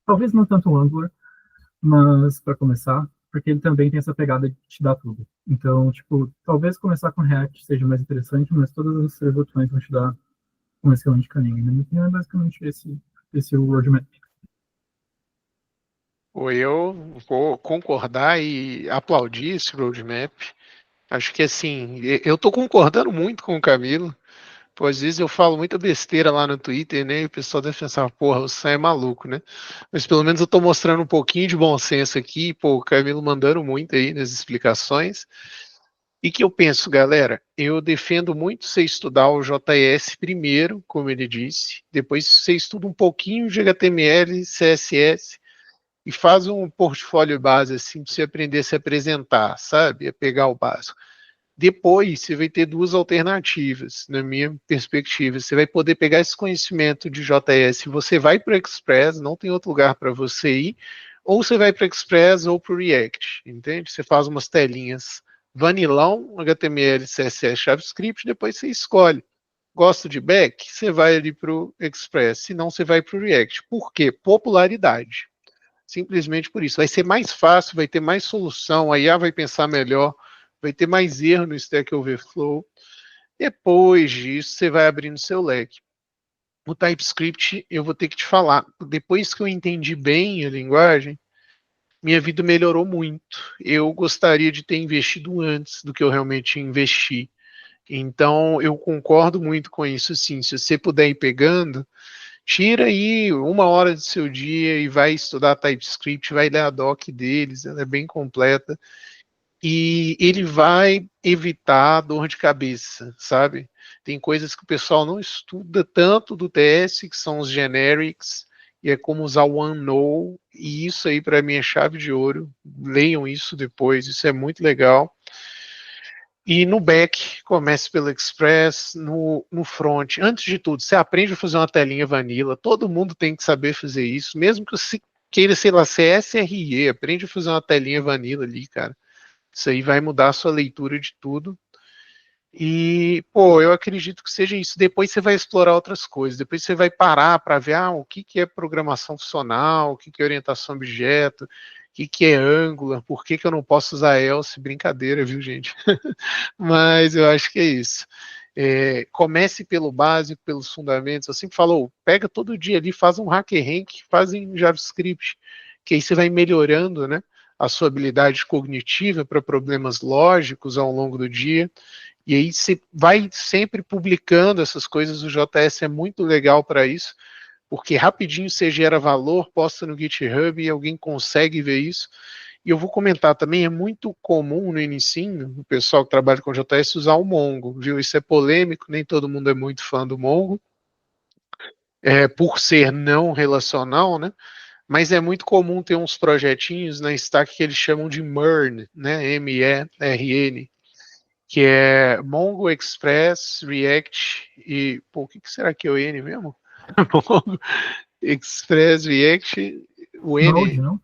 Talvez não tanto o Angular, mas para começar, porque ele também tem essa pegada de te dar tudo. Então, tipo, talvez começar com React seja mais interessante, mas todas as três opções vão te dar um excelente caminho. Na minha opinião, é basicamente esse o roadmap. Eu vou concordar e aplaudir esse roadmap. Acho que assim, eu estou concordando muito com o Camilo. Pô, às vezes eu falo muita besteira lá no Twitter, né? E o pessoal deve pensar, porra, o Sam é maluco, né? Mas pelo menos eu tô mostrando um pouquinho de bom senso aqui, pô, o Camilo mandando muito aí nas explicações. E que eu penso, galera, eu defendo muito você estudar o JS primeiro, como ele disse, depois você estuda um pouquinho de HTML, CSS e faz um portfólio base assim para você aprender a se apresentar, sabe? A pegar o básico. Depois você vai ter duas alternativas, na minha perspectiva. Você vai poder pegar esse conhecimento de JS, você vai para o Express, não tem outro lugar para você ir, ou você vai para o Express ou para o React, entende? Você faz umas telinhas vanilão, HTML, CSS, JavaScript, depois você escolhe. Gosto de back? Você vai ali para o Express, se não você vai para o React. Por quê? Popularidade. Simplesmente por isso. Vai ser mais fácil, vai ter mais solução, a IA vai pensar melhor, vai ter mais erro no Stack Overflow. Depois disso, você vai abrindo seu leque. O TypeScript, eu vou ter que te falar, depois que eu entendi bem a linguagem, minha vida melhorou muito. Eu gostaria de ter investido antes do que eu realmente investi. Então, eu concordo muito com isso, sim. Se você puder ir pegando, tira aí 1 hora do seu dia e vai estudar TypeScript, vai ler a doc deles, ela é bem completa. E ele vai evitar dor de cabeça, sabe? Tem coisas que o pessoal não estuda tanto do TS, que são os generics, e é como usar o OneNow, e isso aí para mim é chave de ouro. Leiam isso depois, isso é muito legal. E no back, comece pelo Express, no front. Antes de tudo, você aprende a fazer uma telinha vanilla, todo mundo tem que saber fazer isso, mesmo que você queira, sei lá, ser SRE, aprende a fazer uma telinha vanilla ali, cara. Isso aí vai mudar a sua leitura de tudo. E, pô, eu acredito que seja isso. Depois você vai explorar outras coisas. Depois você vai parar para ver o que é programação funcional, o que é orientação a objeto, o que é Angular, por que eu não posso usar else. Brincadeira, viu, gente? Mas eu acho que é isso. Comece pelo básico, pelos fundamentos. Eu sempre falo, pega todo dia ali, faz um hacker-rank, faz em JavaScript, que aí você vai melhorando, né, a sua habilidade cognitiva para problemas lógicos ao longo do dia. E aí você vai sempre publicando essas coisas. O JS é muito legal para isso, porque rapidinho você gera valor, posta no GitHub e alguém consegue ver isso. E eu vou comentar também, é muito comum no inicinho, o pessoal que trabalha com JS usar o Mongo, viu? Isso é polêmico, nem todo mundo é muito fã do Mongo, por ser não relacional, né? Mas é muito comum ter uns projetinhos na Stack que eles chamam de MERN, né? MERN, que é Mongo, Express, React e... Pô, o que será que é o N mesmo? Mongo, Express, React, o Node, N... não?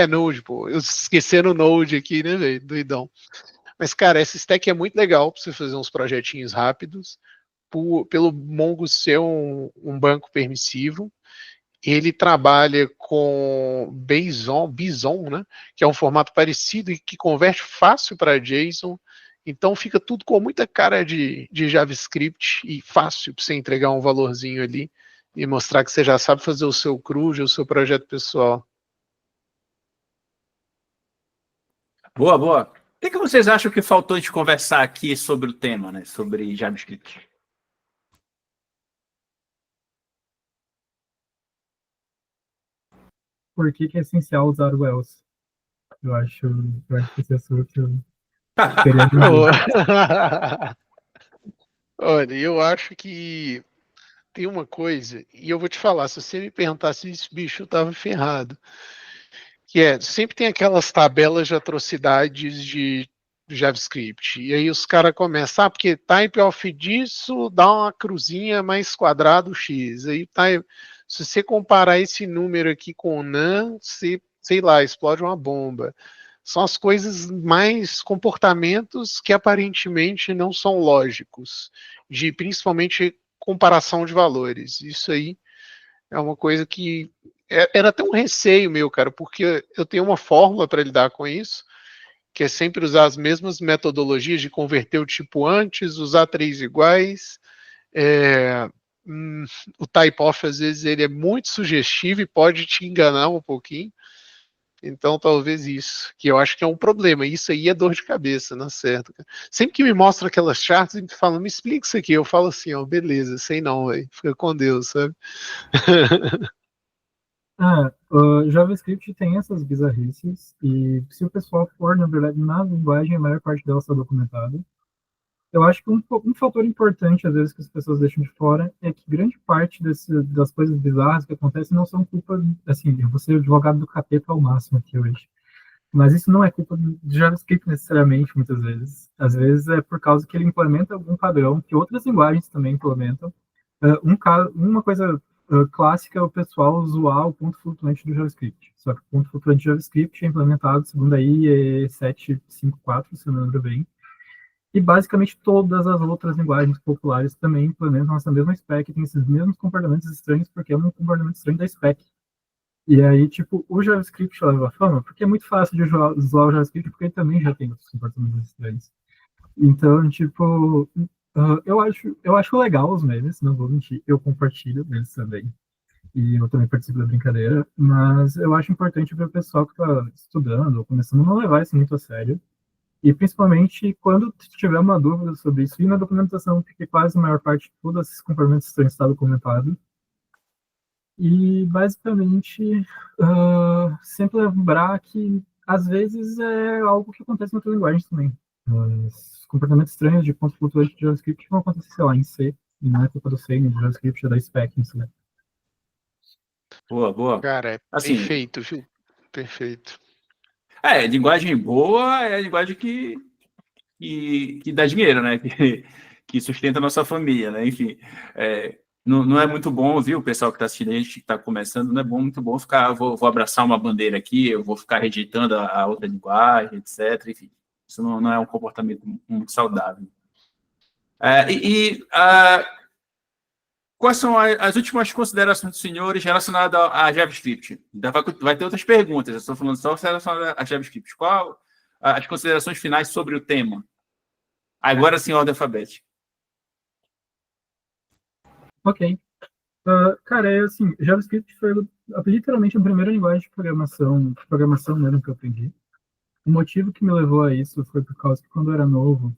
Node, pô. Eu esquecendo o Node aqui, né, velho? Doidão. Mas, cara, essa stack é muito legal para você fazer uns projetinhos rápidos. Pelo Mongo ser um banco permissivo, ele trabalha com Bison, né, que é um formato parecido e que converte fácil para JSON. Então fica tudo com muita cara de JavaScript e fácil para você entregar um valorzinho ali e mostrar que você já sabe fazer o seu CRUD, o seu projeto pessoal. Boa, boa. O que vocês acham que faltou de conversar aqui sobre o tema, né? Sobre JavaScript? Por que é essencial usar o else? Eu acho que esse assunto teria Olha, eu acho que tem uma coisa, e eu vou te falar, se você me perguntasse isso, bicho, eu tava ferrado. Que sempre tem aquelas tabelas de atrocidades de JavaScript. E aí os caras começam, porque type of disso dá uma cruzinha mais quadrado X. Aí se você comparar esse número aqui com o NaN, você, sei lá, explode uma bomba. São as coisas mais comportamentos que aparentemente não são lógicos, de principalmente comparação de valores. Isso aí é uma coisa que era até um receio meu, cara, porque eu tenho uma fórmula para lidar com isso, que é sempre usar as mesmas metodologias de converter o tipo antes, usar três iguais. É, o type-off, às vezes, ele é muito sugestivo e pode te enganar um pouquinho. Então, talvez isso, que eu acho que é um problema. Isso aí é dor de cabeça, não é certo? Sempre que me mostra aquelas charts e me falam, me explica isso aqui, eu falo assim, ó, beleza, sei não, velho, fica com Deus, sabe? O JavaScript tem essas bizarrices, e se o pessoal for, na verdade, na linguagem, a maior parte dela está documentada. Eu acho que um fator importante, às vezes, que as pessoas deixam de fora, é que grande parte das coisas bizarras que acontecem não são culpa, assim, eu vou ser advogado do capeta ao máximo aqui hoje. Mas isso não é culpa do JavaScript necessariamente, muitas vezes. Às vezes é por causa que ele implementa algum padrão que outras linguagens também implementam. Uma coisa clássica é o pessoal zoar o ponto flutuante do JavaScript. Só que o ponto flutuante do JavaScript é implementado, segundo a IE 754, se eu não lembro bem. E basicamente todas as outras linguagens populares também implementam essa mesma spec, tem esses mesmos comportamentos estranhos, porque é um comportamento estranho da spec. E aí, tipo, o JavaScript leva a fama, porque é muito fácil de usar o JavaScript, porque ele também já tem outros comportamentos estranhos. Então, tipo, eu acho legal os memes, não vou mentir, eu compartilho eles também. E eu também participo da brincadeira, mas eu acho importante para o pessoal que está estudando ou começando a não levar isso muito a sério. E principalmente quando tiver uma dúvida sobre isso, e na documentação, porque quase a maior parte de todos esses comportamentos estranhos está documentado. E, basicamente, sempre lembrar que, às vezes, é algo que acontece em outras linguagens também. Os comportamentos estranhos de ponto flutuante de JavaScript vão acontecer, sei lá, em C, e não é culpa do C, nem do JavaScript, é da spec em C. Boa, boa. Cara, é Assim, perfeito, viu? Perfeito. linguagem boa é a linguagem que dá dinheiro, né? Que sustenta a nossa família, né? Enfim, não é muito bom, viu, o pessoal que está assistindo a gente, que está começando, não é muito bom ficar, vou abraçar uma bandeira aqui, eu vou ficar rejeitando a outra linguagem, etc. Enfim, isso não é um comportamento muito saudável. Quais são as últimas considerações dos senhores relacionadas a JavaScript? Vai ter outras perguntas, eu estou falando só relacionadas a JavaScript. Qual as considerações finais sobre o tema? Agora sim, ordem alfabética. Ok. Cara, assim, JavaScript foi literalmente a primeira linguagem de programação mesmo que eu aprendi. O motivo que me levou a isso foi por causa que quando eu era novo,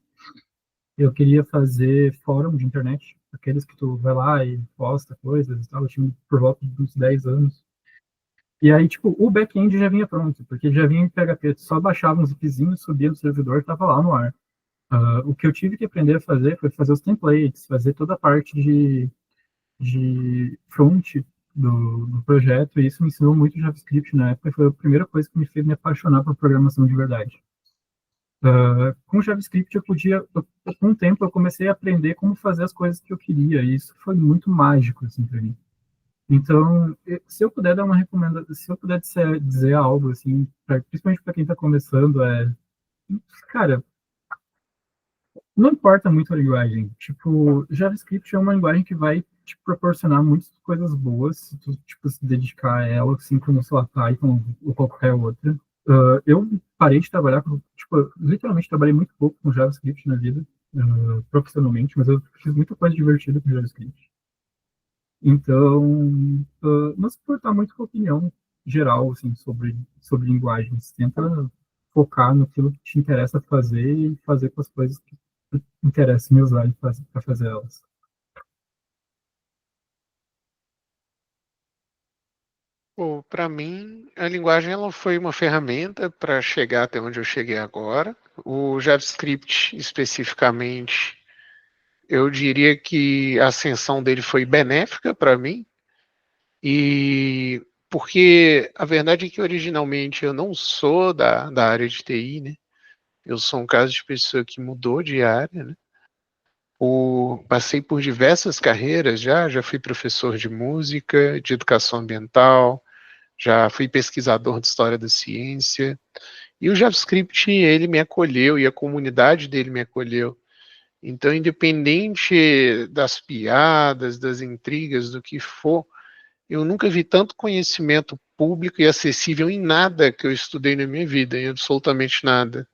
eu queria fazer fórum de internet, aqueles que tu vai lá e posta coisas e tal. Eu tinha por volta de uns 10 anos. E aí, tipo, o back-end já vinha pronto, porque já vinha em PHP, tu só baixava uns zipzinhos, subia no servidor e tava lá no ar. O que eu tive que aprender a fazer foi fazer os templates, fazer toda a parte de front do projeto, e isso me ensinou muito JavaScript na época, e foi a primeira coisa que me fez me apaixonar por programação de verdade. Com JavaScript com o tempo eu comecei a aprender como fazer as coisas que eu queria, e isso foi muito mágico, assim, para mim. Então, se eu puder dar uma recomendação, se eu puder dizer algo, assim, principalmente para quem está começando, cara, não importa muito a linguagem. Tipo, JavaScript é uma linguagem que vai te proporcionar muitas coisas boas se tu, tipo, se dedicar a ela, assim como, sei lá, Python ou qualquer outra. Eu parei de trabalhar tipo, eu literalmente trabalhei muito pouco com JavaScript na vida, profissionalmente, mas eu fiz muita coisa divertida com JavaScript. Então, não se importar muito com a opinião geral, assim, sobre linguagens. Tenta focar no que te interessa fazer e fazer com as coisas que te interessam em usar para fazer elas. Para mim, a linguagem ela foi uma ferramenta para chegar até onde eu cheguei agora. O JavaScript, especificamente, eu diria que a ascensão dele foi benéfica para mim, e porque a verdade é que originalmente eu não sou da área de TI, né? Eu sou um caso de pessoa que mudou de área, né? Passei por diversas carreiras já fui professor de música, de educação ambiental, já fui pesquisador de história da ciência, e o JavaScript, ele me acolheu, e a comunidade dele me acolheu. Então, independente das piadas, das intrigas, do que for, eu nunca vi tanto conhecimento público e acessível em nada que eu estudei na minha vida, em absolutamente nada.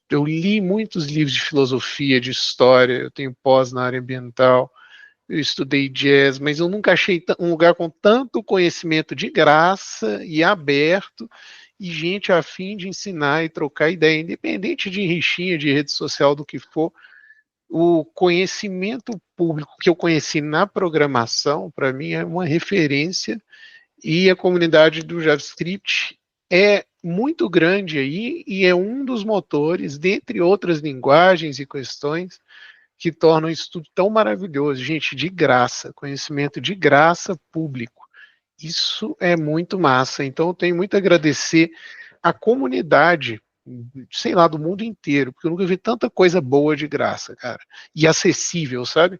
Eu li muitos livros de filosofia, de história, eu tenho pós na área ambiental, eu estudei jazz, mas eu nunca achei um lugar com tanto conhecimento de graça e aberto, e gente a fim de ensinar e trocar ideia, independente de rixinha, de rede social, do que for. O conhecimento público que eu conheci na programação, para mim, é uma referência, e a comunidade do JavaScript é muito grande aí, e é um dos motores, dentre outras linguagens e questões, que tornam isso tudo tão maravilhoso. Gente, de graça, conhecimento de graça público. Isso é muito massa. Então, eu tenho muito a agradecer à comunidade, sei lá, do mundo inteiro, porque eu nunca vi tanta coisa boa de graça, cara. E acessível, sabe?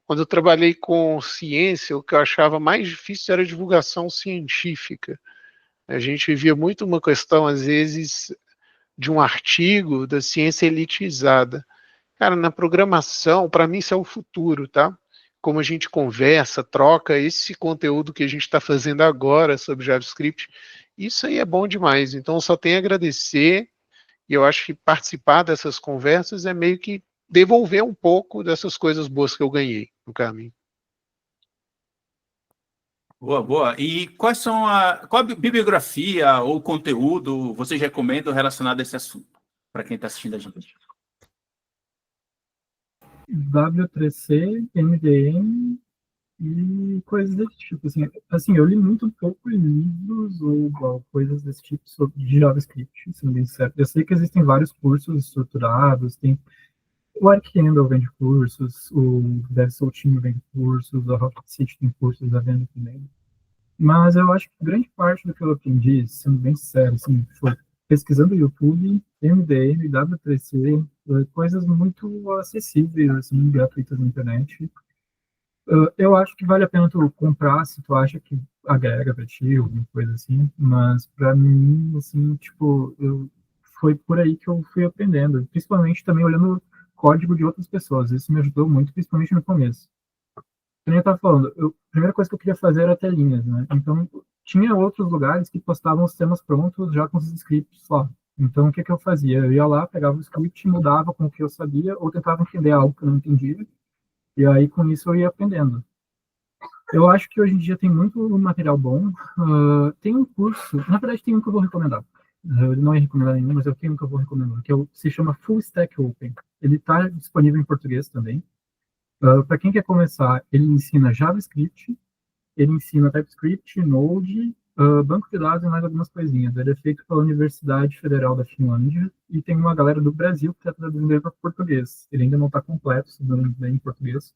Quando eu trabalhei com ciência, o que eu achava mais difícil era a divulgação científica. A gente via muito uma questão, às vezes, de um artigo da ciência elitizada. Cara, na programação, para mim isso é o futuro, tá? Como a gente conversa, troca esse conteúdo que a gente está fazendo agora sobre JavaScript, isso aí é bom demais. Então, eu só tenho a agradecer, e eu acho que participar dessas conversas é meio que devolver um pouco dessas coisas boas que eu ganhei no caminho. Boa, boa. E qual a bibliografia ou conteúdo vocês recomendam relacionado a esse assunto, para quem está assistindo a gente? W3C, MDM e coisas desse tipo. Assim, eu li muito pouco livros ou coisas desse tipo de JavaScript, sendo bem certo. Eu sei que existem vários cursos estruturados, tem o Eric Kendall vende cursos, o Dev Soltinho vende cursos, a Rocket City tem cursos à venda também. Mas eu acho que grande parte do que eu aprendi, sendo bem sincero, assim, foi pesquisando no YouTube, MDM, W3C, coisas muito acessíveis, assim, gratuitas na internet. Eu acho que vale a pena tu comprar se tu acha que agrega pra ti, alguma coisa assim, mas pra mim, assim, tipo, foi por aí que eu fui aprendendo, principalmente também olhando código de outras pessoas. Isso me ajudou muito, principalmente no começo. Como eu estava falando, a primeira coisa que eu queria fazer era telinhas, né? Então, tinha outros lugares que postavam os temas prontos já com os scripts lá. Então, o que eu fazia? Eu ia lá, pegava o script, mudava com o que eu sabia, ou tentava entender algo que eu não entendia, e aí, com isso, eu ia aprendendo. Eu acho que hoje em dia tem muito material bom. Tem um curso, na verdade, tem um que eu vou recomendar. Eu não ia recomendar nenhum, mas eu tenho um que eu vou recomendar, que se chama Full Stack Open. Ele está disponível em português também. Para quem quer começar, ele ensina JavaScript, ele ensina TypeScript, Node, banco de dados e mais algumas coisinhas. Ele é feito pela Universidade Federal da Finlândia e tem uma galera do Brasil que está traduzindo ele para português. Ele ainda não está completo, se não me engano, em português,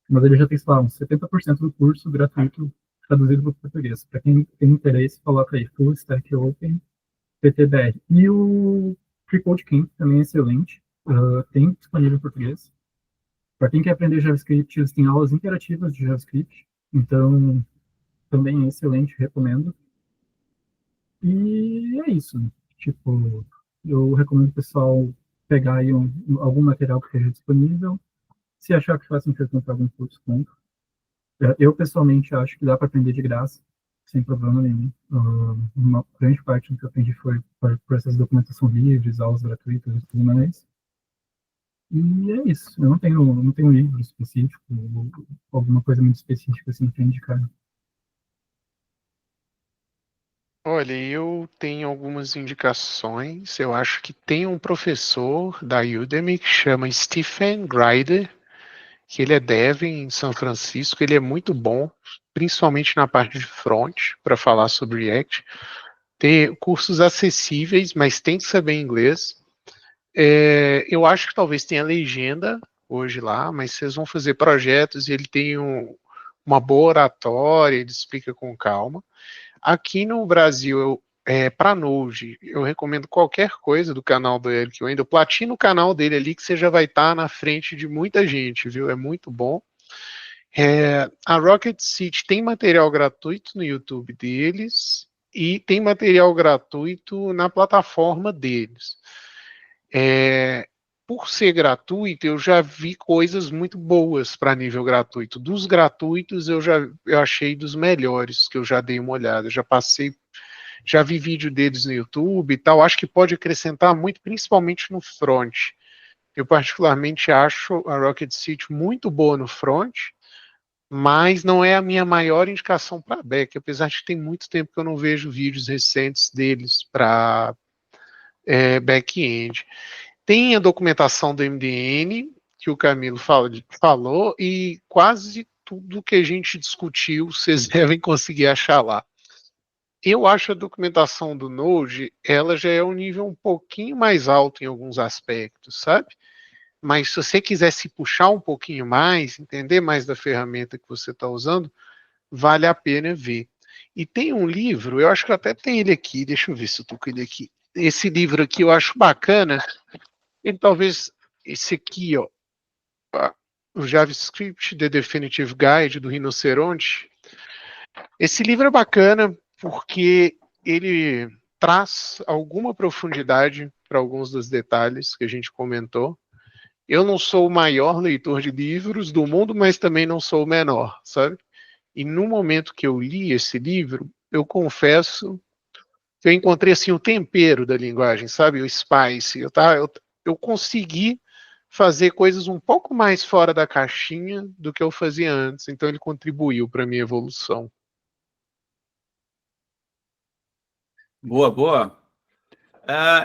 mas ele já tem, sei lá, uns 70% do curso gratuito traduzido para o português. Para quem tem interesse, coloca aí Full Stack Open PTBR. E o Free Code Camp também é excelente, tem disponível em português. Para quem quer aprender JavaScript, eles têm aulas interativas de JavaScript, então também é excelente, recomendo. E é isso. Tipo, eu recomendo o pessoal pegar aí algum material que esteja disponível. Se achar que faz sentido comprar algum curso, compra. Eu, pessoalmente, acho que dá para aprender de graça, sem problema nenhum. Uma grande parte do que eu aprendi foi por essas documentações livres, aulas gratuitas e tudo mais. E é isso. Eu não tenho livro específico, ou alguma coisa muito específica assim para indicar. Olha, eu tenho algumas indicações. Eu acho que tem um professor da Udemy que chama Stephen Grider, que ele é dev em São Francisco. Ele é muito bom, principalmente na parte de front, para falar sobre React. Tem cursos acessíveis, mas tem que saber inglês. Eu acho que talvez tenha legenda hoje lá, mas vocês vão fazer projetos e ele tem uma boa oratória, ele explica com calma. Aqui no Brasil, para Node, eu recomendo qualquer coisa do canal do Eric Wendel. Platina o canal dele ali, que você já vai estar na frente de muita gente, viu? É muito bom. A Rocket City tem material gratuito no YouTube deles e tem material gratuito na plataforma deles. Por ser gratuito, eu já vi coisas muito boas para nível gratuito. Dos gratuitos, eu achei dos melhores, que eu já dei uma olhada. Já vi vídeo deles no YouTube e tal. Acho que pode acrescentar muito, principalmente no front. Eu particularmente acho a Rocket City muito boa no front, mas não é a minha maior indicação para back, apesar de que tem muito tempo que eu não vejo vídeos recentes deles para back-end. Tem a documentação do MDN, que o Camilo falou, e quase tudo que a gente discutiu, vocês devem conseguir achar lá. Eu acho a documentação do Node, ela já é um nível um pouquinho mais alto em alguns aspectos, sabe? Mas se você quiser se puxar um pouquinho mais, entender mais da ferramenta que você está usando, vale a pena ver. E tem um livro, eu acho que até tem ele aqui, deixa eu ver se eu estou com ele aqui. Esse livro aqui eu acho bacana. Ele talvez, esse aqui, ó, o JavaScript, The Definitive Guide, do Rinoceronte. Esse livro é bacana porque ele traz alguma profundidade para alguns dos detalhes que a gente comentou. Eu não sou o maior leitor de livros do mundo, mas também não sou o menor, sabe? E no momento que eu li esse livro, eu confesso que eu encontrei assim o tempero da linguagem, sabe? O spice. Eu consegui fazer coisas um pouco mais fora da caixinha do que eu fazia antes. Então ele contribuiu para a minha evolução. Boa, boa.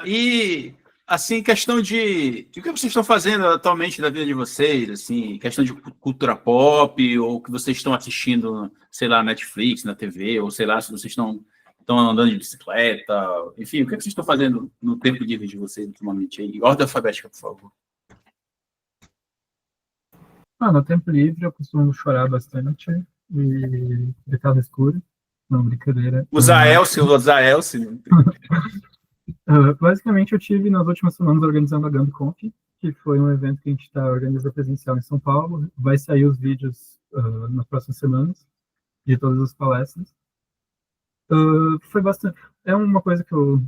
E, assim, questão de o que vocês estão fazendo atualmente da vida de vocês, assim, questão de cultura pop, ou que vocês estão assistindo, sei lá, Netflix, na TV, ou sei lá, se vocês estão andando de bicicleta, enfim, o que vocês estão fazendo no tempo livre de vocês ultimamente aí? Ordem alfabética, por favor. No tempo livre eu costumo chorar bastante e ficar no escuro. Não, brincadeira. Usar Elcio. Basicamente, eu tive nas últimas semanas organizando a GambiConf, que foi um evento que a gente está organizando presencial em São Paulo. Vai sair os vídeos nas próximas semanas de todas as palestras. Foi bastante. É uma coisa que eu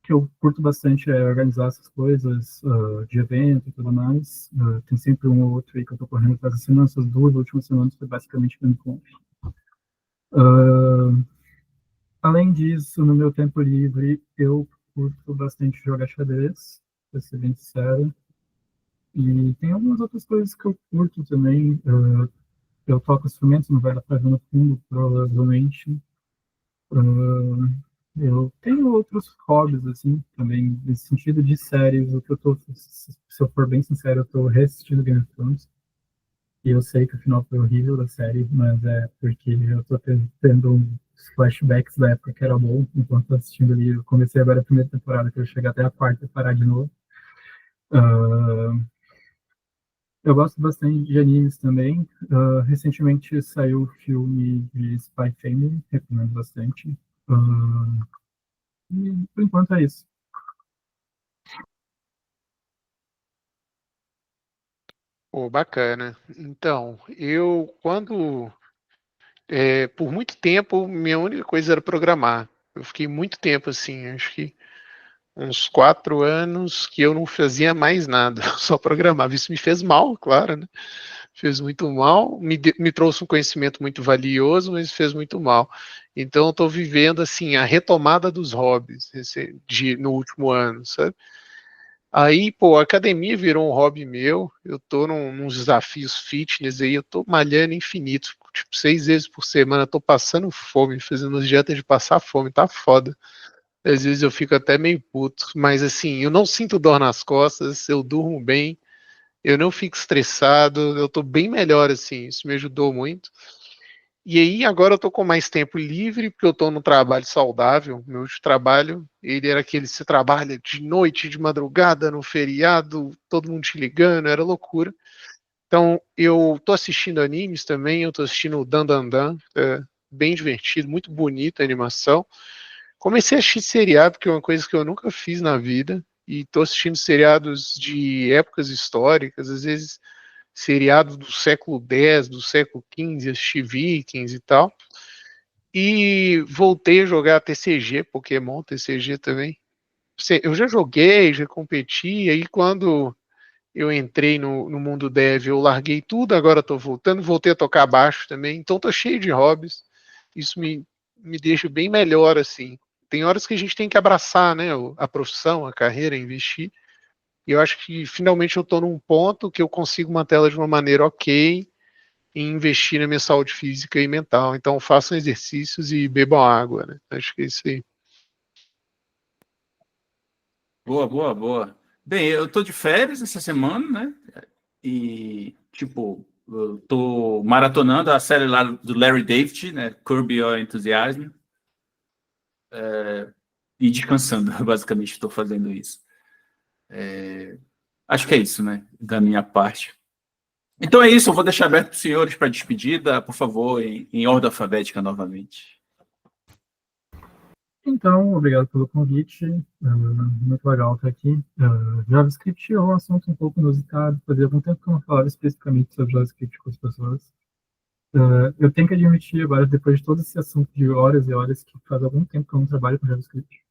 que eu curto bastante é organizar essas coisas, de evento e tudo mais. Tem sempre um ou outro aí que eu tô correndo atrás da semana. Essas 2 últimas semanas foi basicamente Game Conf. Além disso, no meu tempo livre, eu curto bastante jogar xadrez, pra ser bem sincero. E tem algumas outras coisas que eu curto também. Eu toco instrumentos, não vai dar pra ver no fundo, provavelmente. Ah, eu tenho outros hobbies, assim, também, nesse sentido de séries. O que eu tô, se eu for bem sincero, eu tô reassistindo Game of Thrones. E eu sei que o final foi horrível da série, mas é porque eu tô tendo uns flashbacks da época que era bom, enquanto tô assistindo ali. Eu comecei agora a primeira temporada, que eu cheguei até a quarta e parar de novo. Ah, eu gosto bastante de animes também. Recentemente saiu o filme de Spy Family, recomendo bastante. Ah, e por enquanto é isso. Pô, bacana. Então, por muito tempo, minha única coisa era programar. Eu fiquei muito tempo assim, acho que uns 4 anos que eu não fazia mais nada, só programava. Isso me fez mal, claro, né? Fez muito mal, me trouxe um conhecimento muito valioso, mas fez muito mal. Então, eu estou vivendo assim a retomada dos hobbies no último ano, sabe? Aí, pô, a academia virou um hobby meu. Eu tô nos desafios fitness aí, eu tô malhando infinito. Tipo, 6 vezes por semana, eu tô passando fome, fazendo as dietas de passar fome, tá foda. Às vezes eu fico até meio puto, mas assim, eu não sinto dor nas costas, eu durmo bem, eu não fico estressado, eu tô bem melhor assim, isso me ajudou muito. E aí agora eu tô com mais tempo livre, porque eu tô num trabalho saudável. Meu último trabalho, ele era aquele, você trabalha de noite, de madrugada, no feriado, todo mundo te ligando, era loucura. Então eu tô assistindo animes também, eu tô assistindo o Dan Dan Dan, bem divertido, muito bonita a animação. Comecei a assistir seriado, que é uma coisa que eu nunca fiz na vida, e tô assistindo seriados de épocas históricas, às vezes seriados do século X, do século XV, assisti Vikings e tal. E voltei a jogar TCG, Pokémon TCG também. Eu já joguei, já competi, aí quando eu entrei no mundo dev, eu larguei tudo, agora estou voltando, voltei a tocar baixo também, então tô cheio de hobbies. Isso me deixa bem melhor, assim. Tem horas que a gente tem que abraçar, né, a profissão, a carreira, investir. E eu acho que finalmente eu estou num ponto que eu consigo manter ela de uma maneira ok, e investir na minha saúde física e mental. Então, façam exercícios e bebam água, né? Acho que é isso aí. Boa, boa, boa. Bem, eu tô de férias essa semana, né? E, tipo, eu tô maratonando a série lá do Larry David, né? Curb Your Enthusiasm. E descansando, basicamente, estou fazendo isso. Acho que é isso, né? Da minha parte. Então é isso, eu vou deixar aberto para os senhores para despedida, por favor, em ordem alfabética novamente. Então, obrigado pelo convite. Muito legal estar aqui. JavaScript é um assunto um pouco inusitado. Fazia algum tempo que eu não falava especificamente sobre JavaScript com as pessoas. Eu tenho que admitir agora, depois de todo esse assunto de horas e horas, que faz algum tempo que eu não trabalho com JavaScript.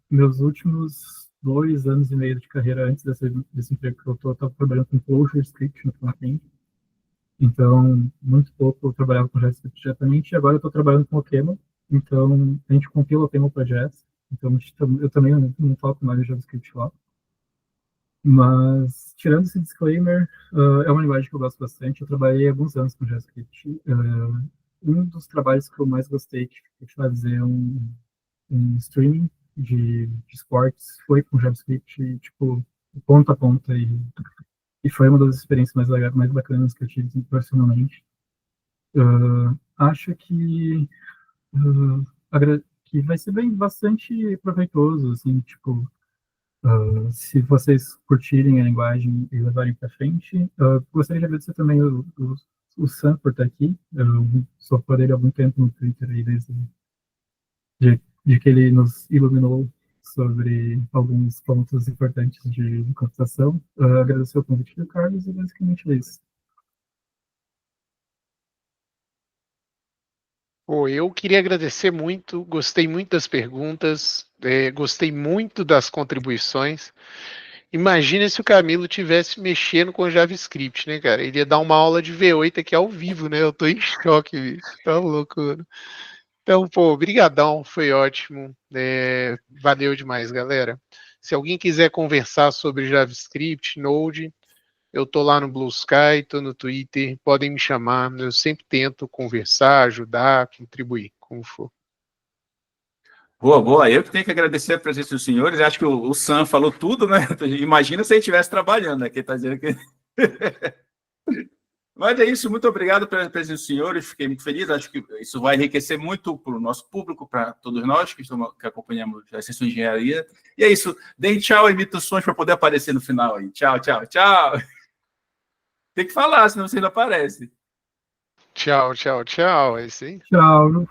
Meus últimos 2 anos e meio de carreira antes desse emprego que eu estou, eu estava trabalhando com ClojureScript no front-end. Então, muito pouco eu trabalhava com JavaScript diretamente, e agora eu estou trabalhando com Okemo. Então, a gente compila o Okemo para JS. Então, eu também não toco mais em JavaScript lá. Mas, tirando esse disclaimer, é uma linguagem que eu gosto bastante. Eu trabalhei alguns anos com JavaScript. Um dos trabalhos que eu mais gostei de fazer um streaming de esportes foi com JavaScript, tipo, ponta a ponta. E foi uma das experiências mais bacanas que eu tive profissionalmente. Acho que vai ser bastante proveitoso, assim, tipo, se vocês curtirem a linguagem e levarem para frente. Gostaria de agradecer também o Sam por estar aqui. Eu sou fã dele há algum tempo no Twitter, aí, desde de que ele nos iluminou sobre alguns pontos importantes de computação. Agradecer o convite do Carlos e basicamente é isso. Pô, eu queria agradecer muito, gostei muito das perguntas, gostei muito das contribuições. Imagina se o Camilo tivesse mexendo com JavaScript, né, cara? Ele ia dar uma aula de V8 aqui ao vivo, né? Eu tô em choque, bicho. Tá louco, mano. Então, pô, brigadão, foi ótimo. Valeu demais, galera. Se alguém quiser conversar sobre JavaScript, Node, eu tô lá no Blue Sky, tô no Twitter, podem me chamar. Eu sempre tento conversar, ajudar, contribuir, como for. Boa, boa. Eu que tenho que agradecer a presença dos senhores. Acho que o Sam falou tudo, né? Imagina se ele estivesse trabalhando, né? Que ele tá dizendo que... Mas é isso, muito obrigado pela presença dos senhores, fiquei muito feliz, acho que isso vai enriquecer muito para o nosso público, para todos nós que acompanhamos a Ciência de Engenharia. E é isso, deem tchau, imitações para poder aparecer no final aí. Tchau, tchau, tchau. Tem que falar, senão você não aparece. Tchau, tchau, tchau. É isso aí. Tchau.